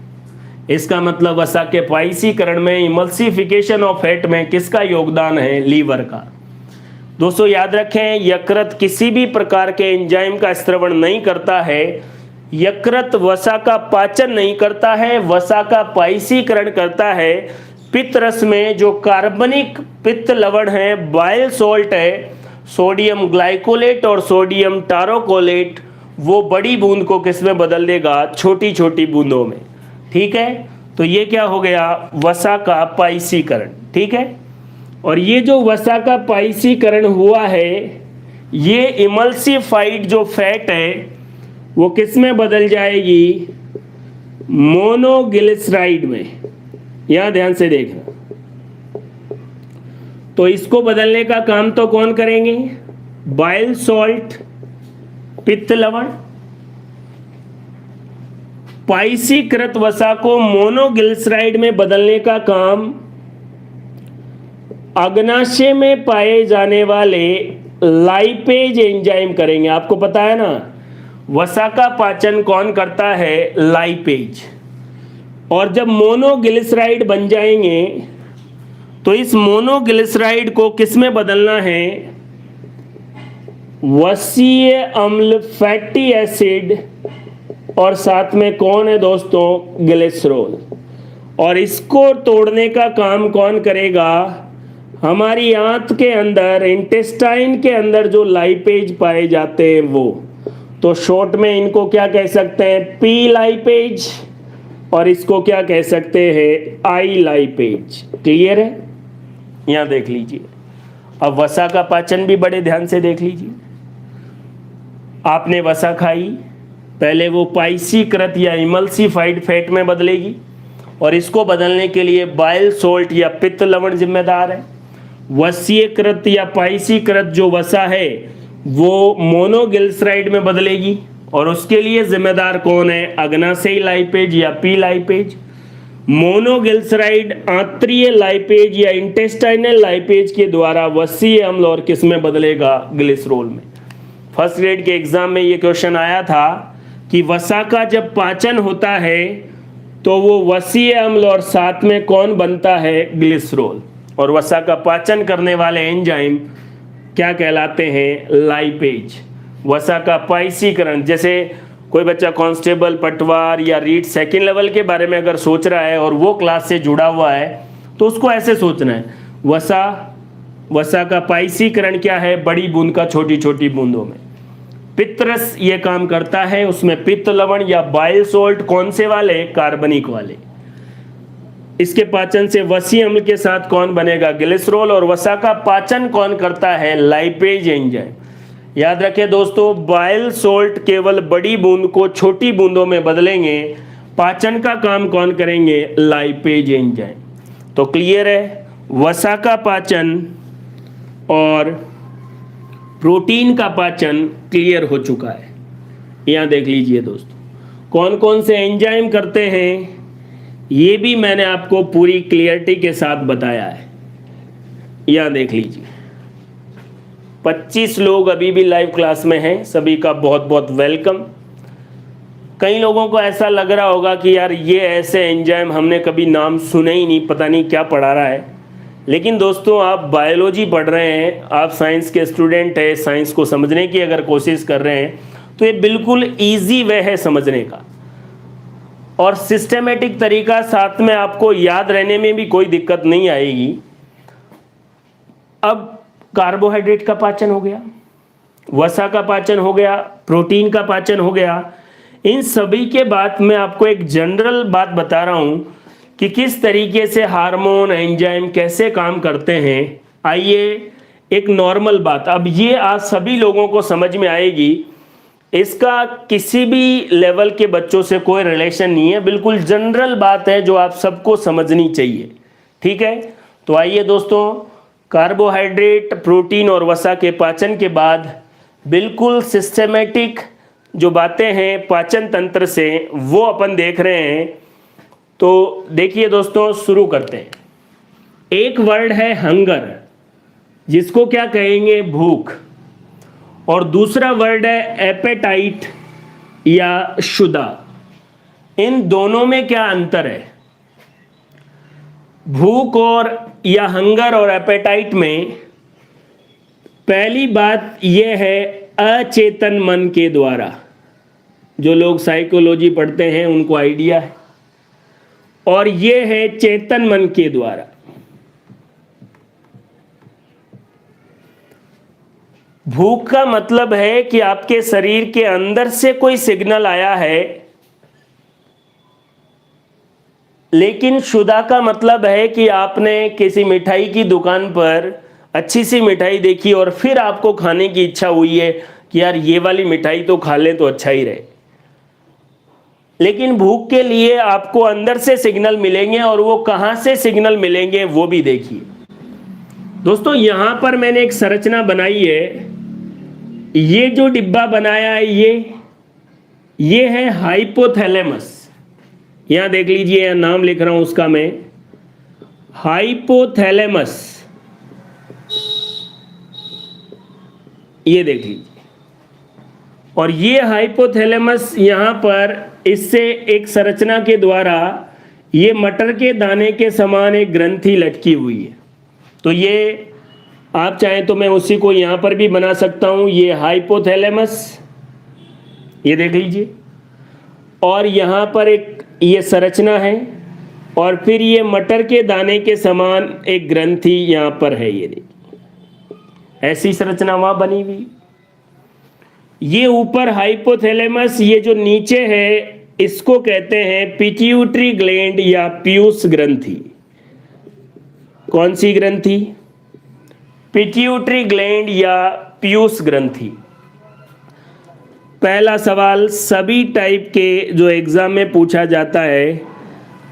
इसका मतलब वसा के पाइसीकरण में, इमल्सिफिकेशन ऑफ फैट में किसका योगदान है? लीवर का। दोस्तों याद रखें, यकृत किसी भी प्रकार के एंजाइम का स्त्रवण नहीं करता है। यकृत वसा का पाचन नहीं करता है, वसा का पाइसीकरण करता है। पित्त रस में जो कार्बनिक पित्त लवण है, बाइल सॉल्ट है, सोडियम ग्लाइकोलेट और सोडियम टारोकोलेट, वो बड़ी बूंद को किस में बदल देगा? छोटी छोटी बूंदों में। ठीक है? तो ये क्या हो गया? वसा का पाइसीकरण। ठीक है? और ये जो वसा का पाइसीकरण हुआ है, ये इमल्सिफाइड जो फैट है वो किस में बदल जाएगी? मोनोग्लिसराइड में। यहां ध्यान से देखना। तो इसको बदलने का काम तो कौन करेंगे? बाइल सॉल्ट, पित्त लवण। पाइसीकृत वसा को मोनोग्लिसराइड में बदलने का काम अग्नाशय में पाए जाने वाले लाइपेज एंजाइम करेंगे। आपको पता है ना, वसा का पाचन कौन करता है? लाइपेज। और जब मोनोग्लिसराइड बन जाएंगे तो इस मोनोग्लिसराइड को किस में बदलना है? वसीय अम्ल, फैटी एसिड, और साथ में कौन है दोस्तों? ग्लिसरॉल। और इसको तोड़ने का काम कौन करेगा? हमारी आंत के अंदर, इंटेस्टाइन के अंदर जो लाइपेज पाए जाते हैं वो। तो शॉर्ट में इनको क्या कह सकते हैं? P lipase. और इसको क्या कह सकते हैं? आई लाइपेज। क्लियर है? यहां देख लीजिए। अब वसा का पाचन भी बड़े ध्यान से देख लीजिए। आपने वसा खाई, पहले वो पाइसीकृत या इमल्सिफाइड फैट में बदलेगी। और इसको बदलने के लिए बाइल सोल्ट या पित्त लवण जिम्मेदार है। वसीयकृत या पाइसीकृत जो वसा है वो मोनोग्लिसराइड में बदलेगी। और उसके लिए जिम्मेदार कौन है? अग्नाशयी लाइपेज या पी लाइपेज। मोनोग्लिसराइड आंतरीय लाइपेज या इंटेस्टाइनल लाइपेज के द्वारा वसीय अम्ल और किस में बदलेगा? ग्लिसरॉल में। फर्स्ट ग्रेड के एग्जाम में ये क्वेश्चन आया था कि वसा का जब पाचन होता है तो वो वसीय अम्ल और साथ में कौन बनता है? ग्लिसरॉल। और वसा का पाचन करने वाले एंजाइम क्या कहलाते हैं? लाइपेज। वसा का पाइसीकरण, जैसे कोई बच्चा कांस्टेबल, पटवार या रीट सेकंड लेवल के बारे में अगर सोच रहा है और वो क्लास से जुड़ा हुआ है तो उसको ऐसे सोचना है, वसा का पाइसीकरण क्या है, बड़ी बूंद का छोटी छोटी बूंदों में। पित्तरस ये काम करता है, उसमें पित्त लवण या बाइल सोल्ट कौन से वाले, कार्बनिक वाले। इसके पाचन से वसीय अम्ल के साथ कौन बनेगा, ग्लिसरॉल। और वसा का पाचन कौन करता है, लाइपेज एंजाइम। याद रखें दोस्तों, बाइल सोल्ट केवल बड़ी बूंद को छोटी बूंदों में बदलेंगे, पाचन का काम कौन करेंगे, लाइपेज एंजाइम। तो क्लियर है, वसा का पाचन और प्रोटीन का पाचन क्लियर हो चुका है। यहाँ देख लीजिए दोस्तों, कौन कौन से एंजाइम करते हैं ये भी मैंने आपको पूरी क्लियरिटी के साथ बताया है। यहाँ देख लीजिए, 25 लोग अभी भी लाइव क्लास में हैं, सभी का बहुत बहुत वेलकम। कई लोगों को ऐसा लग रहा होगा कि यार ये ऐसे एंजाइम हमने कभी नाम सुने ही नहीं, पता नहीं क्या पढ़ा रहा है। लेकिन दोस्तों, आप बायोलॉजी पढ़ रहे हैं, आप साइंस के स्टूडेंट हैं, साइंस को समझने की अगर कोशिश कर रहे हैं तो ये बिल्कुल ईजी वे है समझने का, और सिस्टमेटिक तरीका, साथ में आपको याद रहने में भी कोई दिक्कत नहीं आएगी। अब कार्बोहाइड्रेट का पाचन हो गया, वसा का पाचन हो गया, प्रोटीन का पाचन हो गया। इन सभी के बाद मैं आपको एक जनरल बात बता रहा हूं कि किस तरीके से हार्मोन, एंजाइम कैसे काम करते हैं। आइए एक नॉर्मल बात, अब ये आज सभी लोगों को समझ में आएगी, इसका किसी भी लेवल के बच्चों से कोई रिलेशन नहीं है, बिल्कुल जनरल बात है जो आप सबको समझनी चाहिए। ठीक है, तो आइए दोस्तों, कार्बोहाइड्रेट, प्रोटीन और वसा के पाचन के बाद बिल्कुल सिस्टमेटिक जो बातें हैं पाचन तंत्र से वो अपन देख रहे हैं। तो देखिए दोस्तों, शुरू करते हैं। एक वर्ड है हंगर, जिसको क्या कहेंगे, भूख। और दूसरा वर्ड है एपेटाइट या क्षुधा। इन दोनों में क्या अंतर है? भूख और या हंगर और एपेटाइट में पहली बात यह है अचेतन मन के द्वारा। जो लोग साइकोलॉजी पढ़ते हैं उनको आइडिया है, और ये है चेतन मन के द्वारा। भूख का मतलब है कि आपके शरीर के अंदर से कोई सिग्नल आया है, लेकिन क्षुधा का मतलब है कि आपने किसी मिठाई की दुकान पर अच्छी सी मिठाई देखी और फिर आपको खाने की इच्छा हुई है कि यार ये वाली मिठाई तो खा ले तो अच्छा ही रहे। लेकिन भूख के लिए आपको अंदर से सिग्नल मिलेंगे, और वो कहां से सिग्नल मिलेंगे वो भी देखिए दोस्तों। यहां पर मैंने एक संरचना बनाई है, ये जो डिब्बा बनाया है ये है हाइपोथैलेमस। यहां देख लीजिए, यहां नाम लिख रहा हूं उसका मैं, हाइपोथैलेमस। ये देख लीजिए, और ये हाइपोथैलेमस यहां पर इससे एक संरचना के द्वारा ये मटर के दाने के समान एक ग्रंथि लटकी हुई है। तो ये आप चाहें तो मैं उसी को यहां पर भी बना सकता हूं, ये हाइपोथैलेमस, ये देख लीजिए। और यहां पर एक ये संरचना है, और फिर ये मटर के दाने के समान एक ग्रंथि यहां पर है, ये देखिए ऐसी संरचना वहां बनी हुई। ये ऊपर हाइपोथैलेमस, ये जो नीचे है इसको कहते हैं पिट्यूटरी ग्लैंड या पीयूष ग्रंथि। कौन सी ग्रंथि? पिट्यूटरी ग्लैंड या पीयूष ग्रंथि। पहला सवाल सभी टाइप के जो एग्जाम में पूछा जाता है,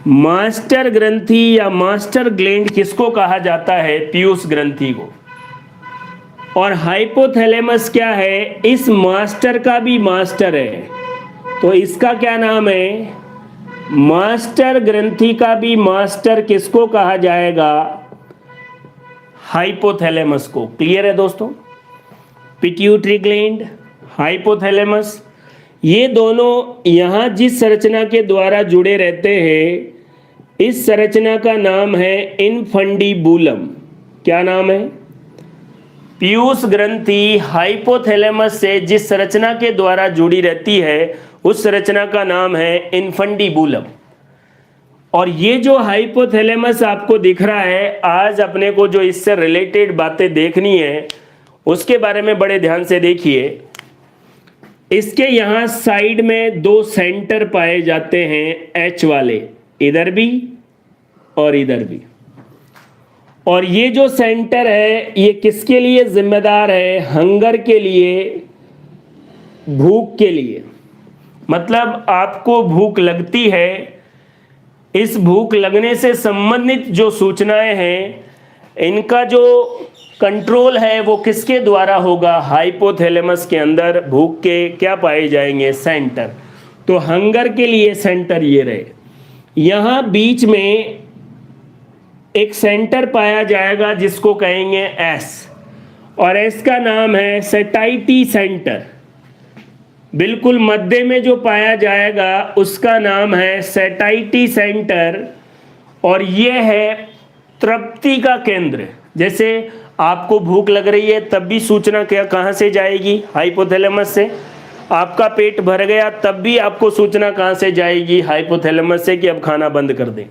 मास्टर ग्रंथि या मास्टर ग्लैंड किसको कहा जाता है? पीयूष ग्रंथि को। और हाइपोथैलेमस क्या है? इस मास्टर का भी मास्टर है, तो इसका क्या नाम है? मास्टर ग्रंथि का भी मास्टर किसको कहा जाएगा? हाइपोथैलेमस को। क्लियर है दोस्तों? पिट्यूटरी ग्लैंड, हाइपोथैलेमस, ये दोनों यहां जिस संरचना के द्वारा जुड़े रहते हैं, इस संरचना का नाम है इनफंडिबुलम। क्या नाम है? पीयूष ग्रंथि हाइपोथैलेमस से जिस संरचना के द्वारा जुड़ी रहती है उस संरचना का नाम है इन्फंडिबुलम। और ये जो हाइपोथैलेमस आपको दिख रहा है, आज अपने को जो इससे रिलेटेड बातें देखनी है उसके बारे में बड़े ध्यान से देखिए। इसके यहाँ साइड में दो सेंटर पाए जाते हैं एच वाले, इधर भी और इधर भी। और ये जो सेंटर है ये किसके लिए जिम्मेदार है? हंगर के लिए, भूख के लिए। मतलब आपको भूख लगती है, इस भूख लगने से संबंधित जो सूचनाएं हैं इनका जो कंट्रोल है वो किसके द्वारा होगा? हाइपोथैलेमस के अंदर भूख के क्या पाए जाएंगे? सेंटर। तो हंगर के लिए सेंटर ये रहे। यहां बीच में एक सेंटर पाया जाएगा जिसको कहेंगे एस, और एस का नाम है सेटाइटी सेंटर। बिल्कुल मध्य में जो पाया जाएगा उसका नाम है सेटाइटी सेंटर, और ये है तृप्ति का केंद्र। जैसे आपको भूख लग रही है तब भी सूचना क्या कहाँ से जाएगी? हाइपोथैलेमस से। आपका पेट भर गया तब भी आपको सूचना कहाँ से जाएगी? हाइपोथैलेमस से, कि अब खाना बंद कर दें।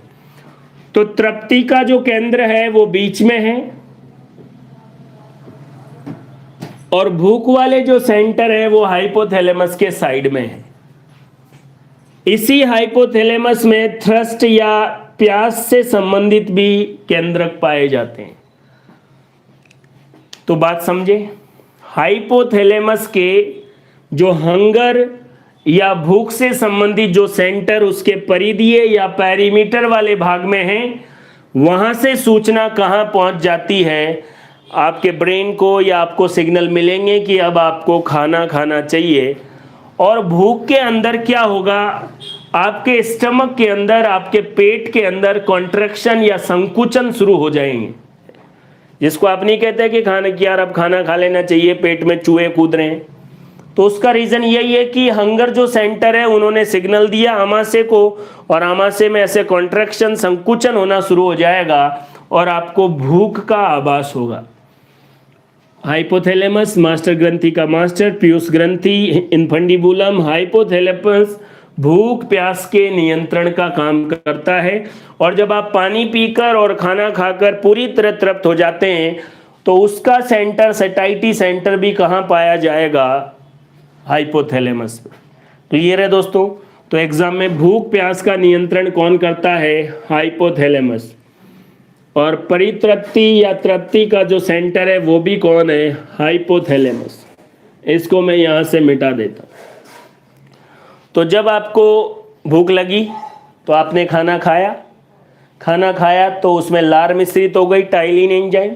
तो तृप्ति का जो केंद्र है वो बीच में है, और भूख वाले जो सेंटर है वो हाइपोथैलेमस के साइड में है। इसी हाइपोथैलेमस में थ्रस्ट या प्यास से संबंधित भी केंद्रक पाए जाते हैं। तो बात समझे, हाइपोथैलेमस के जो हंगर या भूख से संबंधित जो सेंटर उसके परिधीय या पेरीमीटर वाले भाग में है, वहां से सूचना कहां पहुंच जाती है? आपके ब्रेन को, या आपको सिग्नल मिलेंगे कि अब आपको खाना खाना चाहिए। और भूख के अंदर क्या होगा? आपके स्टमक के अंदर, आपके पेट के अंदर कॉन्ट्रैक्शन या संकुचन शुरू हो जाएंगे, जिसको आप नहीं कहते कि खाना कि यार अब खाना खा लेना चाहिए, पेट में चूहे कूद रहे हैं। तो उसका रीजन यही है कि हंगर जो सेंटर है उन्होंने सिग्नल दिया आमाशय को, और आमाशय में ऐसे कॉन्ट्रैक्शन, संकुचन होना शुरू हो जाएगा और आपको भूख का आभास होगा। हाइपोथैलेमस मास्टर ग्रंथि का मास्टर, पीयूष ग्रंथि, इन्फंडिबुलम, हाइपोथैलेमस भूख प्यास के नियंत्रण का काम करता है। और जब आप पानी पीकर और खाना खाकर पूरी तरह तृप्त हो जाते हैं तो उसका सेंटर, सेटाइटी सेंटर भी कहाँ पाया जाएगा? हाइपोथैलेमस में। क्लियर है दोस्तों? तो एग्जाम में भूख प्यास का नियंत्रण कौन करता है? हाइपोथैलेमस। और परितृप्ति या तृप्ति का जो सेंटर है वो भी कौन है? हाइपोथैलेमस। इसको मैं यहाँ से मिटा देता हूँ। तो जब आपको भूख लगी तो आपने खाना खाया, खाना खाया तो उसमें लार मिश्रित हो गई, टाइलिन एंजाइम।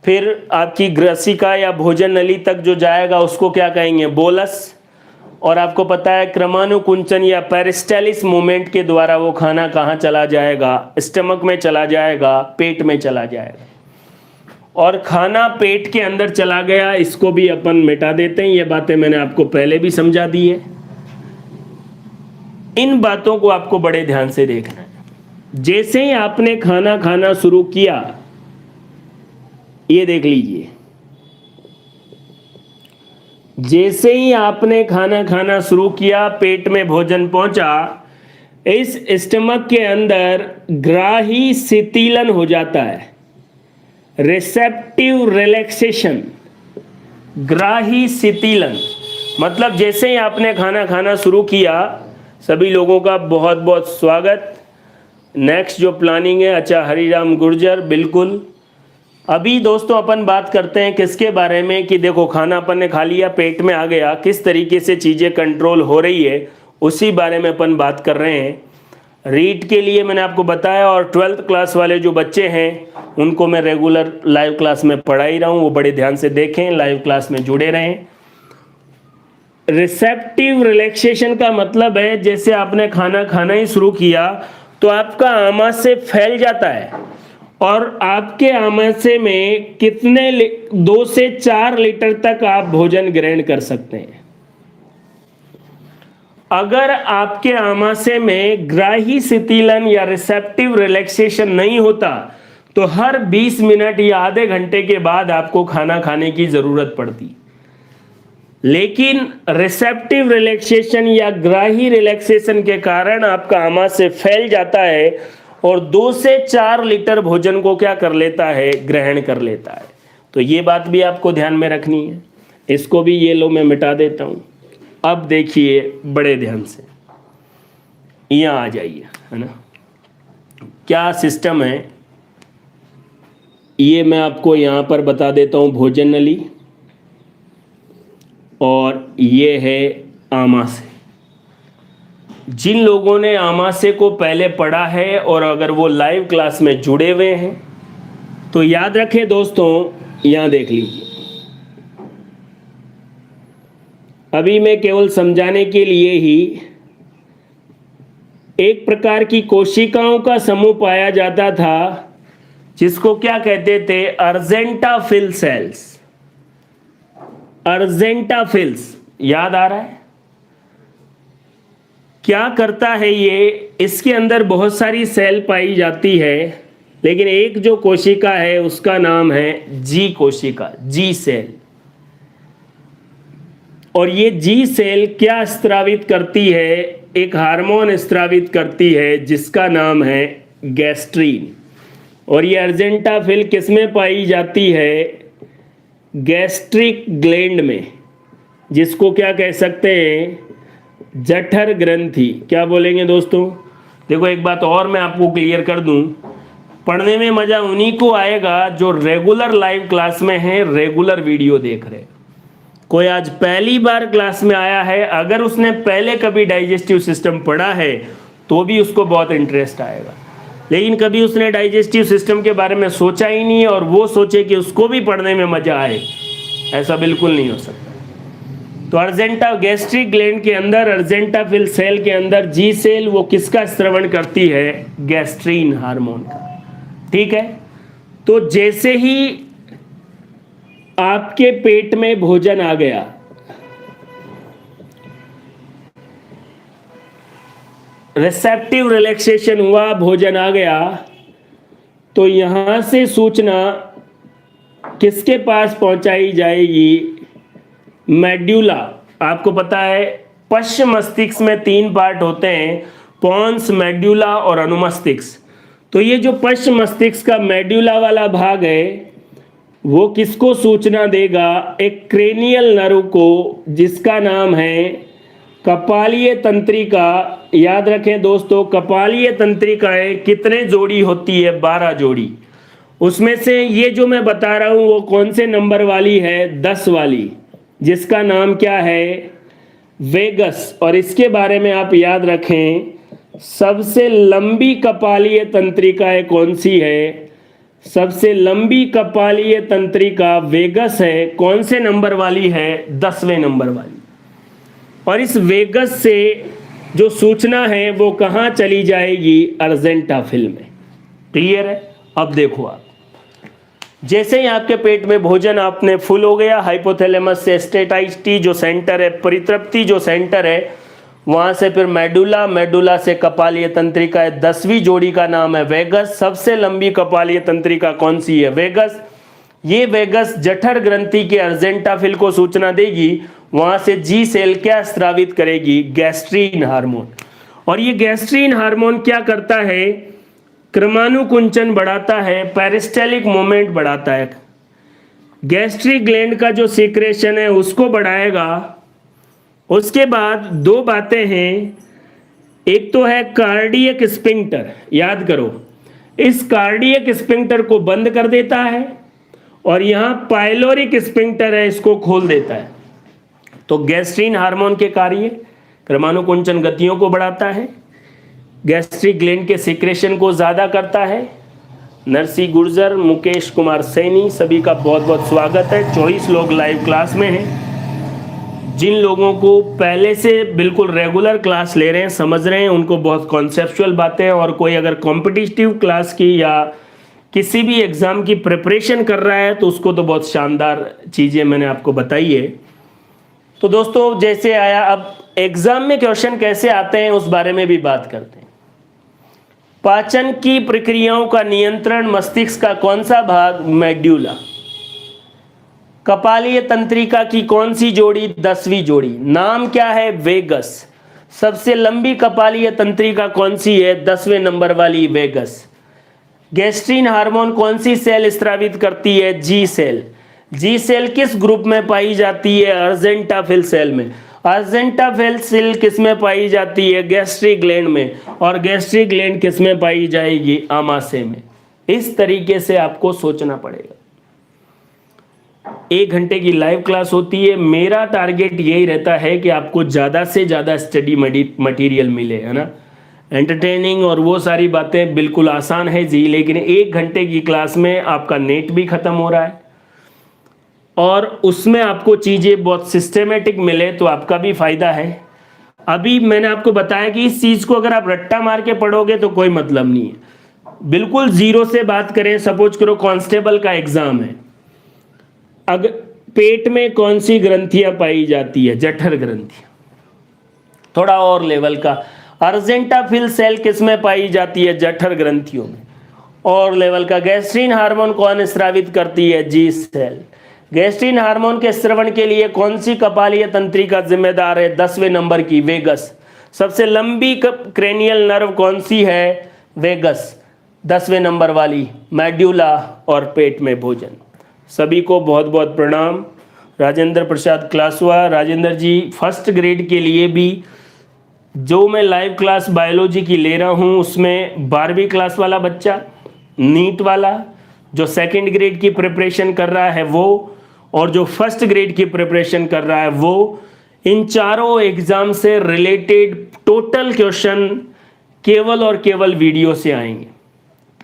फिर आपकी ग्रसिका या भोजन नली तक जो जाएगा उसको क्या कहेंगे? बोलस। और आपको पता है क्रमानुकुंचन या पेरिस्टालिस मूवमेंट के द्वारा वो खाना कहाँ चला जाएगा? स्टमक में चला जाएगा, पेट में चला जाएगा। और खाना पेट के अंदर चला गया, इसको भी अपन मिटा देते हैं। ये बातें मैंने आपको पहले भी समझा दी है। इन बातों को आपको बड़े ध्यान से देखना है। जैसे ही आपने खाना खाना शुरू किया, ये देख लीजिए, जैसे ही आपने खाना खाना शुरू किया, पेट में भोजन पहुंचा, इस स्टमक के अंदर ग्राही शिथिलन हो जाता है, रिसेप्टिव रिलैक्सेशन। ग्राही शिथिलन मतलब जैसे ही आपने खाना खाना शुरू किया, सभी लोगों का बहुत बहुत स्वागत। नेक्स्ट जो प्लानिंग है, अच्छा हरिराम गुर्जर, बिल्कुल। अभी दोस्तों अपन बात करते हैं किसके बारे में कि देखो खाना अपन ने खा लिया, पेट में आ गया, किस तरीके से चीज़ें कंट्रोल हो रही है उसी बारे में अपन बात कर रहे हैं। रीड के लिए मैंने आपको बताया, और 12th क्लास वाले जो बच्चे हैं उनको मैं रेगुलर लाइव क्लास में पढ़ा ही रहा हूँ, वो बड़े ध्यान से देखें, लाइव क्लास में जुड़े रहें। रिसेप्टिव रिलैक्सेशन का मतलब है जैसे आपने खाना खाना ही शुरू किया तो आपका आमाशय फैल जाता है, और आपके आमाशय में कितने 2 से 4 लीटर तक आप भोजन ग्रहण कर सकते हैं। अगर आपके आमाशय में ग्राही शिथिलन या रिसेप्टिव रिलैक्सेशन नहीं होता तो हर 20 मिनट या आधे घंटे के बाद आपको खाना खाने की जरूरत पड़ती। लेकिन रिसेप्टिव रिलैक्सेशन या ग्राही रिलैक्सेशन के कारण आपका आमाशय फैल जाता है और 2 से 4 लीटर भोजन को क्या कर लेता है, ग्रहण कर लेता है। तो ये बात भी आपको ध्यान में रखनी है। इसको भी ये लो मैं मिटा देता हूँ। अब देखिए बड़े ध्यान से, यहाँ आ जाइए, है ना। क्या सिस्टम है ये मैं आपको यहाँ पर बता देता हूँ। भोजन नली और ये है आमाशय। जिन लोगों ने आमाशय को पहले पढ़ा है और अगर वो लाइव क्लास में जुड़े हुए हैं तो याद रखें दोस्तों, यहाँ देख लीजिए। अभी मैं केवल समझाने के लिए ही, एक प्रकार की कोशिकाओं का समूह पाया जाता था जिसको क्या कहते थे, अर्जेंटाफिल सेल्स। अर्जेंटाफिल्स, याद आ रहा है? क्या करता है ये, इसके अंदर बहुत सारी सेल पाई जाती है, लेकिन एक जो कोशिका है उसका नाम है जी कोशिका, जी सेल। और ये जी सेल क्या स्त्रावित करती है, एक हार्मोन स्त्रावित करती है जिसका नाम है गैस्ट्रीन। और ये अर्जेंटाफिल किसमें पाई जाती है, गैस्ट्रिक ग्लैंड में, जिसको क्या कह सकते हैं, जठर ग्रंथि। क्या बोलेंगे दोस्तों? देखो एक बात और मैं आपको क्लियर कर दूं, पढ़ने में मजा उन्हीं को आएगा जो रेगुलर लाइव क्लास में है, रेगुलर वीडियो देख रहे हैं। कोई आज पहली बार क्लास में आया है, अगर उसने पहले कभी डाइजेस्टिव सिस्टम पढ़ा है तो भी उसको बहुत इंटरेस्ट आएगा, लेकिन कभी उसने डाइजेस्टिव सिस्टम के बारे में सोचा ही नहीं और वो सोचे कि उसको भी पढ़ने में मजा आए, ऐसा बिल्कुल नहीं हो सकता। तो अर्जेंटा गैस्ट्रिक ग्लैंड के अंदर, अर्जेंटाफिल सेल के अंदर जी सेल वो किसका स्रवण करती है, गैस्ट्रीन हार्मोन का। ठीक है, तो जैसे ही आपके पेट में भोजन आ गया, रिसेप्टिव रिलैक्सेशन हुआ, भोजन आ गया, तो यहां से सूचना किसके पास पहुंचाई जाएगी, मेड्यूला। आपको पता है पश्च मस्तिष्क में 3 पार्ट होते हैं, पोन्स, मेड्यूला और अनुमस्तिष्क। तो ये जो पश्च मस्तिष्क का मेड्यूला वाला भाग है वो किसको सूचना देगा, एक क्रेनियल नर्व को जिसका नाम है कपालीय तंत्रिका। याद रखें दोस्तों, कपालीय तंत्रिकाएं कितने जोड़ी होती है, 12 जोड़ी। उसमें से ये जो मैं बता रहा हूं वो कौन से नंबर वाली है, 10 वाली, जिसका नाम क्या है, वेगस। और इसके बारे में आप याद रखें, सबसे लंबी कपालीय तंत्रिका कौन सी है, सबसे लंबी कपालीय तंत्रिका वेगस है। कौन से नंबर वाली है, 10वें नंबर वाली। और इस वेगस से जो सूचना है वो कहाँ चली जाएगी, अर्जेंटाफिल में। क्लियर है? अब देखो आप, जैसे ही आपके पेट में भोजन आपने फुल हो गया, हाइपोथैलेमस से स्टेटाइटी जो सेंटर है, परितृप्ति जो सेंटर है, वहां से फिर मेडुला, मेडुला से कपालीय तंत्रिका है, 10वीं जोड़ी का नाम है वेगस। सबसे लंबी कपालीय तंत्रिका कौन सी है, वेगस। ये वेगस जठर ग्रंथि के अर्जेंटाफिल को सूचना देगी, वहां से जी सेल क्या स्रावित करेगी, गैस्ट्रीन हार्मोन। और ये गैस्ट्रीन हार्मोन क्या करता है, क्रमानुकुंचन बढ़ाता है, पेरिस्टेलिक मोमेंट बढ़ाता है, गैस्ट्रिक ग्लैंड का जो सीक्रेशन है उसको बढ़ाएगा। उसके बाद 2 बातें हैं, एक तो है कार्डियक स्पिंक्टर। याद करो, इस कार्डियक स्पिंक्टर को बंद कर देता है और यहाँ पाइलोरिक स्पिंक्टर है, इसको खोल देता है। तो गैस्ट्रीन हार्मोन के कार्य, क्रमानुकुंचन गतियों को बढ़ाता है, गैस्ट्रिक ग्लैंड के सीक्रेशन को ज़्यादा करता है। नरसी गुर्जर, मुकेश कुमार सैनी, सभी का बहुत बहुत स्वागत है। 24 लोग लाइव क्लास में हैं। जिन लोगों को पहले से बिल्कुल रेगुलर क्लास ले रहे हैं, समझ रहे हैं, उनको बहुत कॉन्सेप्चुअल बातें, और कोई अगर कॉम्पिटिटिव क्लास की या किसी भी एग्ज़ाम की प्रिपरेशन कर रहा है तो उसको तो बहुत शानदार चीज़ें मैंने आपको बताई है। तो दोस्तों जैसे आया, अब एग्ज़ाम में क्वेश्चन कैसे आते हैं उस बारे में भी बात करते हैं। पाचन की प्रक्रियाओं का नियंत्रण मस्तिष्क का कौन सा भाग, मेड्यूला। कपालीय तंत्रिका की कौन सी जोड़ी 10वीं जोड़ी? नाम क्या है? वेगस। सबसे लंबी कपालीय तंत्रिका कौन सी है? 10वें नंबर वाली वेगस। गैस्ट्रीन हार्मोन कौन सी सेल स्रावित करती है? जी सेल। जी सेल किस ग्रुप में पाई जाती है? अर्जेंटाफिल सेल में। अर्जेंटाफिल सेल किस में पाई जाती है? गैस्ट्रिक ग्लैंड में। और गैस्ट्रिक ग्लैंड किस में पाई जाएगी? आमाशय में। इस तरीके से आपको सोचना पड़ेगा। 1 घंटे की लाइव क्लास होती है। मेरा टारगेट यही रहता है कि आपको ज़्यादा से ज़्यादा स्टडी मटेरियल मिले, है ना। एंटरटेनिंग और वो सारी बातें बिल्कुल आसान है जी, लेकिन 1 घंटे की क्लास में आपका नेट भी ख़त्म हो रहा है और उसमें आपको चीज़ें बहुत सिस्टमेटिक मिले तो आपका भी फ़ायदा है। अभी मैंने आपको बताया कि इस चीज़ को अगर आप रट्टा मार के पढ़ोगे तो कोई मतलब नहीं है। बिल्कुल ज़ीरो से बात करें, सपोज करो कांस्टेबल का एग्ज़ाम है। अगर पेट में कौन सी ग्रंथियां पाई जाती है? जठर ग्रंथियां। थोड़ा और लेवल का, अर्जेंटाफिल सेल किस में पाई जाती है? जठर ग्रंथियों में। और लेवल का, गैस्ट्रीन हार्मोन कौन स्रावित करती है? जी सेल। गैस्ट्रीन हार्मोन के स्रवण के लिए कौन सी कपालीय तंत्रिका जिम्मेदार है? 10वें नंबर की वेगस। सबसे लंबी क्रेनियल नर्व कौन सी है? वेगस। 10वें नंबर वाली मेड्यूला। और पेट में भोजन। सभी को बहुत बहुत प्रणाम। राजेंद्र प्रसाद क्लासवा। राजेंद्र जी, फर्स्ट ग्रेड के लिए भी जो मैं लाइव क्लास बायोलॉजी की ले रहा हूँ उसमें 12वीं क्लास वाला बच्चा, नीट वाला जो सेकंड ग्रेड की प्रिपरेशन कर रहा है वो, और जो फर्स्ट ग्रेड की प्रिपरेशन कर रहा है वो, इन चारों एग्जाम से रिलेटेड टोटल क्वेश्चन केवल और केवल वीडियो से आएंगे।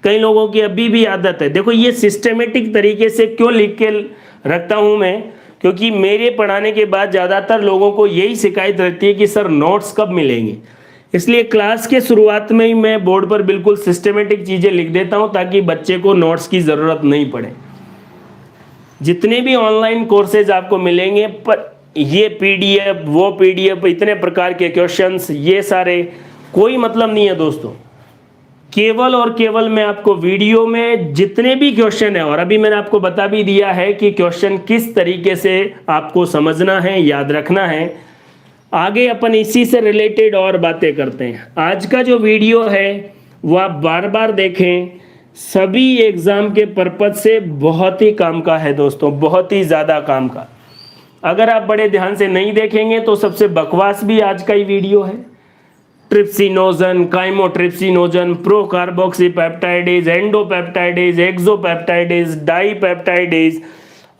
कई लोगों की अभी भी आदत है, देखो ये सिस्टमेटिक तरीके से क्यों लिख के रखता हूं मैं, क्योंकि मेरे पढ़ाने के बाद ज़्यादातर लोगों को यही शिकायत रहती है कि सर नोट्स कब मिलेंगे। इसलिए क्लास के शुरुआत में ही मैं बोर्ड पर बिल्कुल सिस्टमेटिक चीज़ें लिख देता हूं ताकि बच्चे को नोट्स की ज़रूरत नहीं पड़े। जितने भी ऑनलाइन कोर्सेज आपको मिलेंगे, पर ये पीडीएफ वो पीडीएफ, इतने प्रकार के क्वेश्चंस, ये सारे कोई मतलब नहीं है दोस्तों। केवल और केवल मैं आपको वीडियो में जितने भी क्वेश्चन है, और अभी मैंने आपको बता भी दिया है कि क्वेश्चन किस तरीके से आपको समझना है, याद रखना है। आगे अपन इसी से रिलेटेड और बातें करते हैं। आज का जो वीडियो है वो आप बार बार देखें, सभी एग्जाम के पर्पज से बहुत ही काम का है दोस्तों, बहुत ही ज़्यादा काम का। अगर आप बड़े ध्यान से नहीं देखेंगे तो सबसे बकवास भी आज का ही वीडियो है। ट्रिप्सिनोजन, काइमोट्रिप्सिनोजन, प्रोकार्बोक्सीपेप्टाइडेज, एंडोपेप्टाइडेज, एक्सोपेप्टाइडेज, डाईपेप्टाइडेज,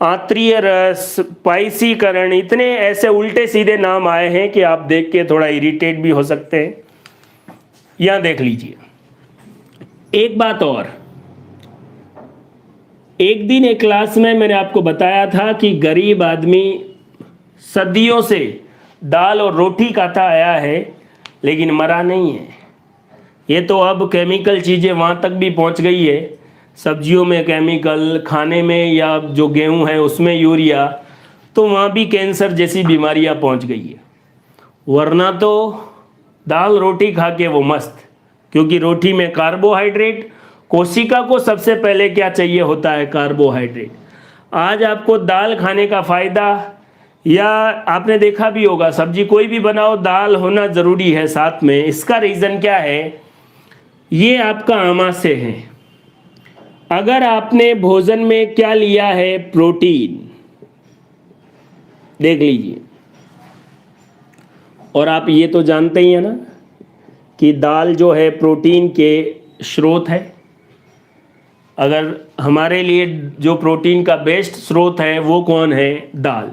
आंत्रीय रस, पाइसीकरण, इतने ऐसे उल्टे सीधे नाम आए हैं कि आप देख के थोड़ा इरिटेट भी हो सकते हैं। यहां देख लीजिए एक बात और, एक दिन एक क्लास में मैंने आपको बताया था कि गरीब आदमी सदियों से दाल और रोटी खाता आया है लेकिन मरा नहीं है। ये तो अब केमिकल चीज़ें वहाँ तक भी पहुँच गई है, सब्जियों में केमिकल, खाने में या जो गेहूँ है उसमें यूरिया, तो वहाँ भी कैंसर जैसी बीमारियाँ पहुँच गई है। वरना तो दाल रोटी खा के वो मस्त, क्योंकि रोटी में कार्बोहाइड्रेट, कोशिका को सबसे पहले क्या चाहिए होता है? कार्बोहाइड्रेट। आज आपको दाल खाने का फ़ायदा, या आपने देखा भी होगा सब्जी कोई भी बनाओ दाल होना ज़रूरी है साथ में। इसका रीज़न क्या है? ये आपका आमाशय है। अगर आपने भोजन में क्या लिया है? प्रोटीन, देख लीजिए। और आप ये तो जानते ही हैं ना कि दाल जो है प्रोटीन के स्रोत है। अगर हमारे लिए जो प्रोटीन का बेस्ट स्रोत है वो कौन है? दाल।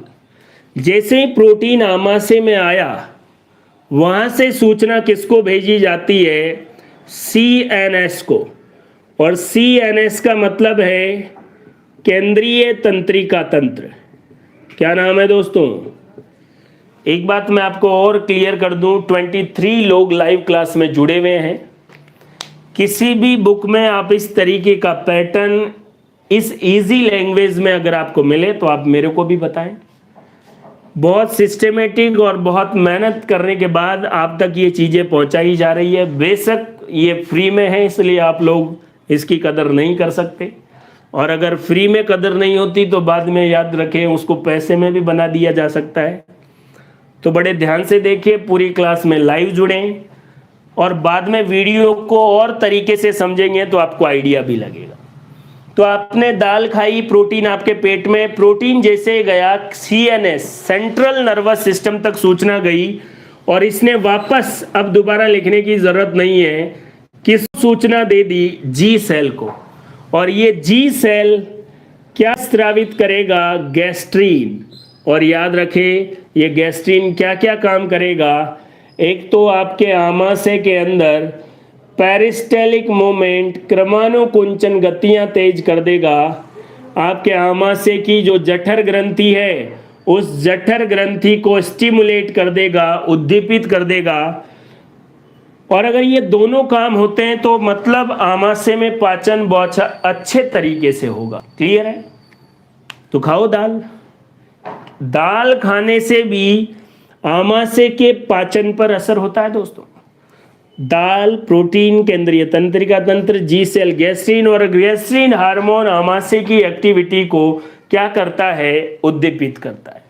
जैसे ही प्रोटीन आमाशय में आया, वहाँ से सूचना किसको भेजी जाती है? CNS को। और CNS का मतलब है केंद्रीय तंत्रिका तंत्र। क्या नाम है दोस्तों? एक बात मैं आपको और क्लियर कर दूं, 23 लोग लाइव क्लास में जुड़े हुए हैं। किसी भी बुक में आप इस तरीके का पैटर्न इस इजी लैंग्वेज में अगर आपको मिले तो आप मेरे को भी बताएं। बहुत सिस्टमेटिक और बहुत मेहनत करने के बाद आप तक ये चीज़ें पहुंचाई जा रही है। बेशक ये फ्री में है, इसलिए आप लोग इसकी कदर नहीं कर सकते, और अगर फ्री में कदर नहीं होती तो बाद में याद रखें उसको पैसे में भी बना दिया जा सकता है। तो बड़े ध्यान से देखिए, पूरी क्लास में लाइव जुड़ें और बाद में वीडियो को और तरीके से समझेंगे तो आपको आइडिया भी लगेगा। तो आपने दाल खाई, प्रोटीन आपके पेट में, प्रोटीन जैसे गया CNS सेंट्रल नर्वस सिस्टम तक सूचना गई और इसने वापस अब दोबारा लिखने की जरूरत नहीं है, किस सूचना दे दी, जी सेल को। और ये जी सेल क्या स्रावित करेगा, गैस्ट्रीन। और याद रखें ये गैस्ट्रीन क्या क्या काम करेगा, एक तो आपके आमाशय के अंदर पेरिस्टेलिक मूवमेंट, क्रमानुकुंचन गतियां तेज कर देगा। आपके आमाशय की जो जठर ग्रंथि है उस जठर ग्रंथि को स्टिमुलेट कर देगा, उद्दीपित कर देगा। और अगर ये दोनों काम होते हैं तो मतलब आमाशय में पाचन बहुत अच्छे तरीके से होगा। क्लियर है? तो खाओ दाल। दाल खाने से भी आमाशय के पाचन पर असर होता है दोस्तों। दाल, प्रोटीन, केंद्रीय तंत्रिका तंत्र, जी सेल, गैस्ट्रीन और गैस्ट्रीन हार्मोन आमाशय की एक्टिविटी को क्या करता है, उद्दीपित करता है।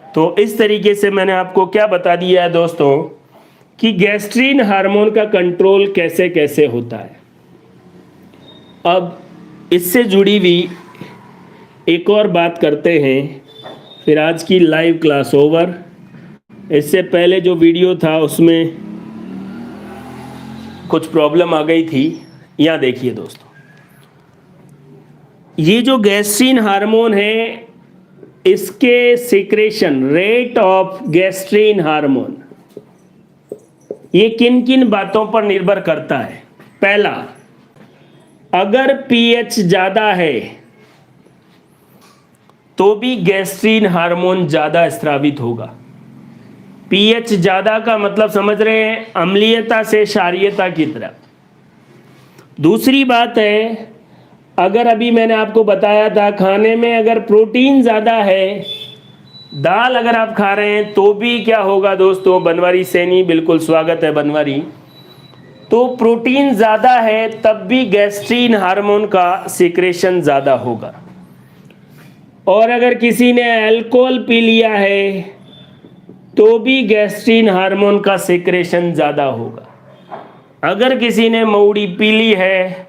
तो इस तरीके से मैंने आपको क्या बता दिया है दोस्तों कि गैस्ट्रीन हार्मोन का कंट्रोल कैसे कैसे होता है। अब इससे जुड़ी हुई एक और बात करते हैं, फिर आज की लाइव क्लास ओवर। इससे पहले जो वीडियो था उसमें कुछ प्रॉब्लम आ गई थी। यहाँ देखिए दोस्तों, ये जो गैस्ट्रीन हार्मोन है इसके secretion, rate of gastrin hormone, ये किन किन बातों पर निर्भर करता है। पहला, अगर पीएच ज्यादा है तो भी गैस्ट्रीन हार्मोन ज्यादा स्रावित होगा। पीएच ज्यादा का मतलब समझ रहे हैं, अम्लीयता से क्षारीयता की तरफ। दूसरी बात है, अगर अभी मैंने आपको बताया था खाने में अगर प्रोटीन ज्यादा है, दाल अगर आप खा रहे हैं तो भी क्या होगा दोस्तों, बनवारी सैनी, बिल्कुल स्वागत है बनवारी। तो प्रोटीन ज्यादा है तब भी गैस्ट्रीन हार्मोन का सिक्रेशन ज्यादा होगा। और अगर किसी ने अल्कोहल पी लिया है तो भी गैस्ट्रीन हार्मोन का सिक्रेशन ज्यादा होगा। अगर किसी ने मऊड़ी पी ली है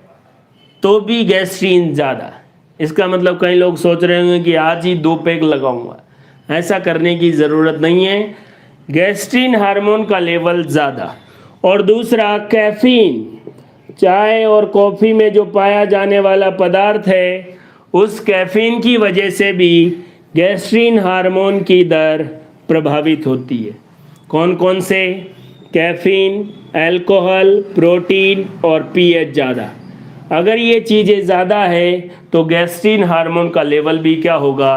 तो भी गैस्ट्रीन ज्यादा। इसका मतलब कई लोग सोच रहे होंगे कि आज ही 2 पैग लगाऊंगा, ऐसा करने की ज़रूरत नहीं है। गैस्ट्रीन हार्मोन का लेवल ज़्यादा। और दूसरा, कैफीन, चाय और कॉफ़ी में जो पाया जाने वाला पदार्थ है उस कैफीन की वजह से भी गैस्ट्रीन हार्मोन की दर प्रभावित होती है। कौन कौन से? कैफीन, अल्कोहल, प्रोटीन और पीएच ज़्यादा। अगर ये चीज़ें ज़्यादा है तो गैस्ट्रीन हार्मोन का लेवल भी क्या होगा।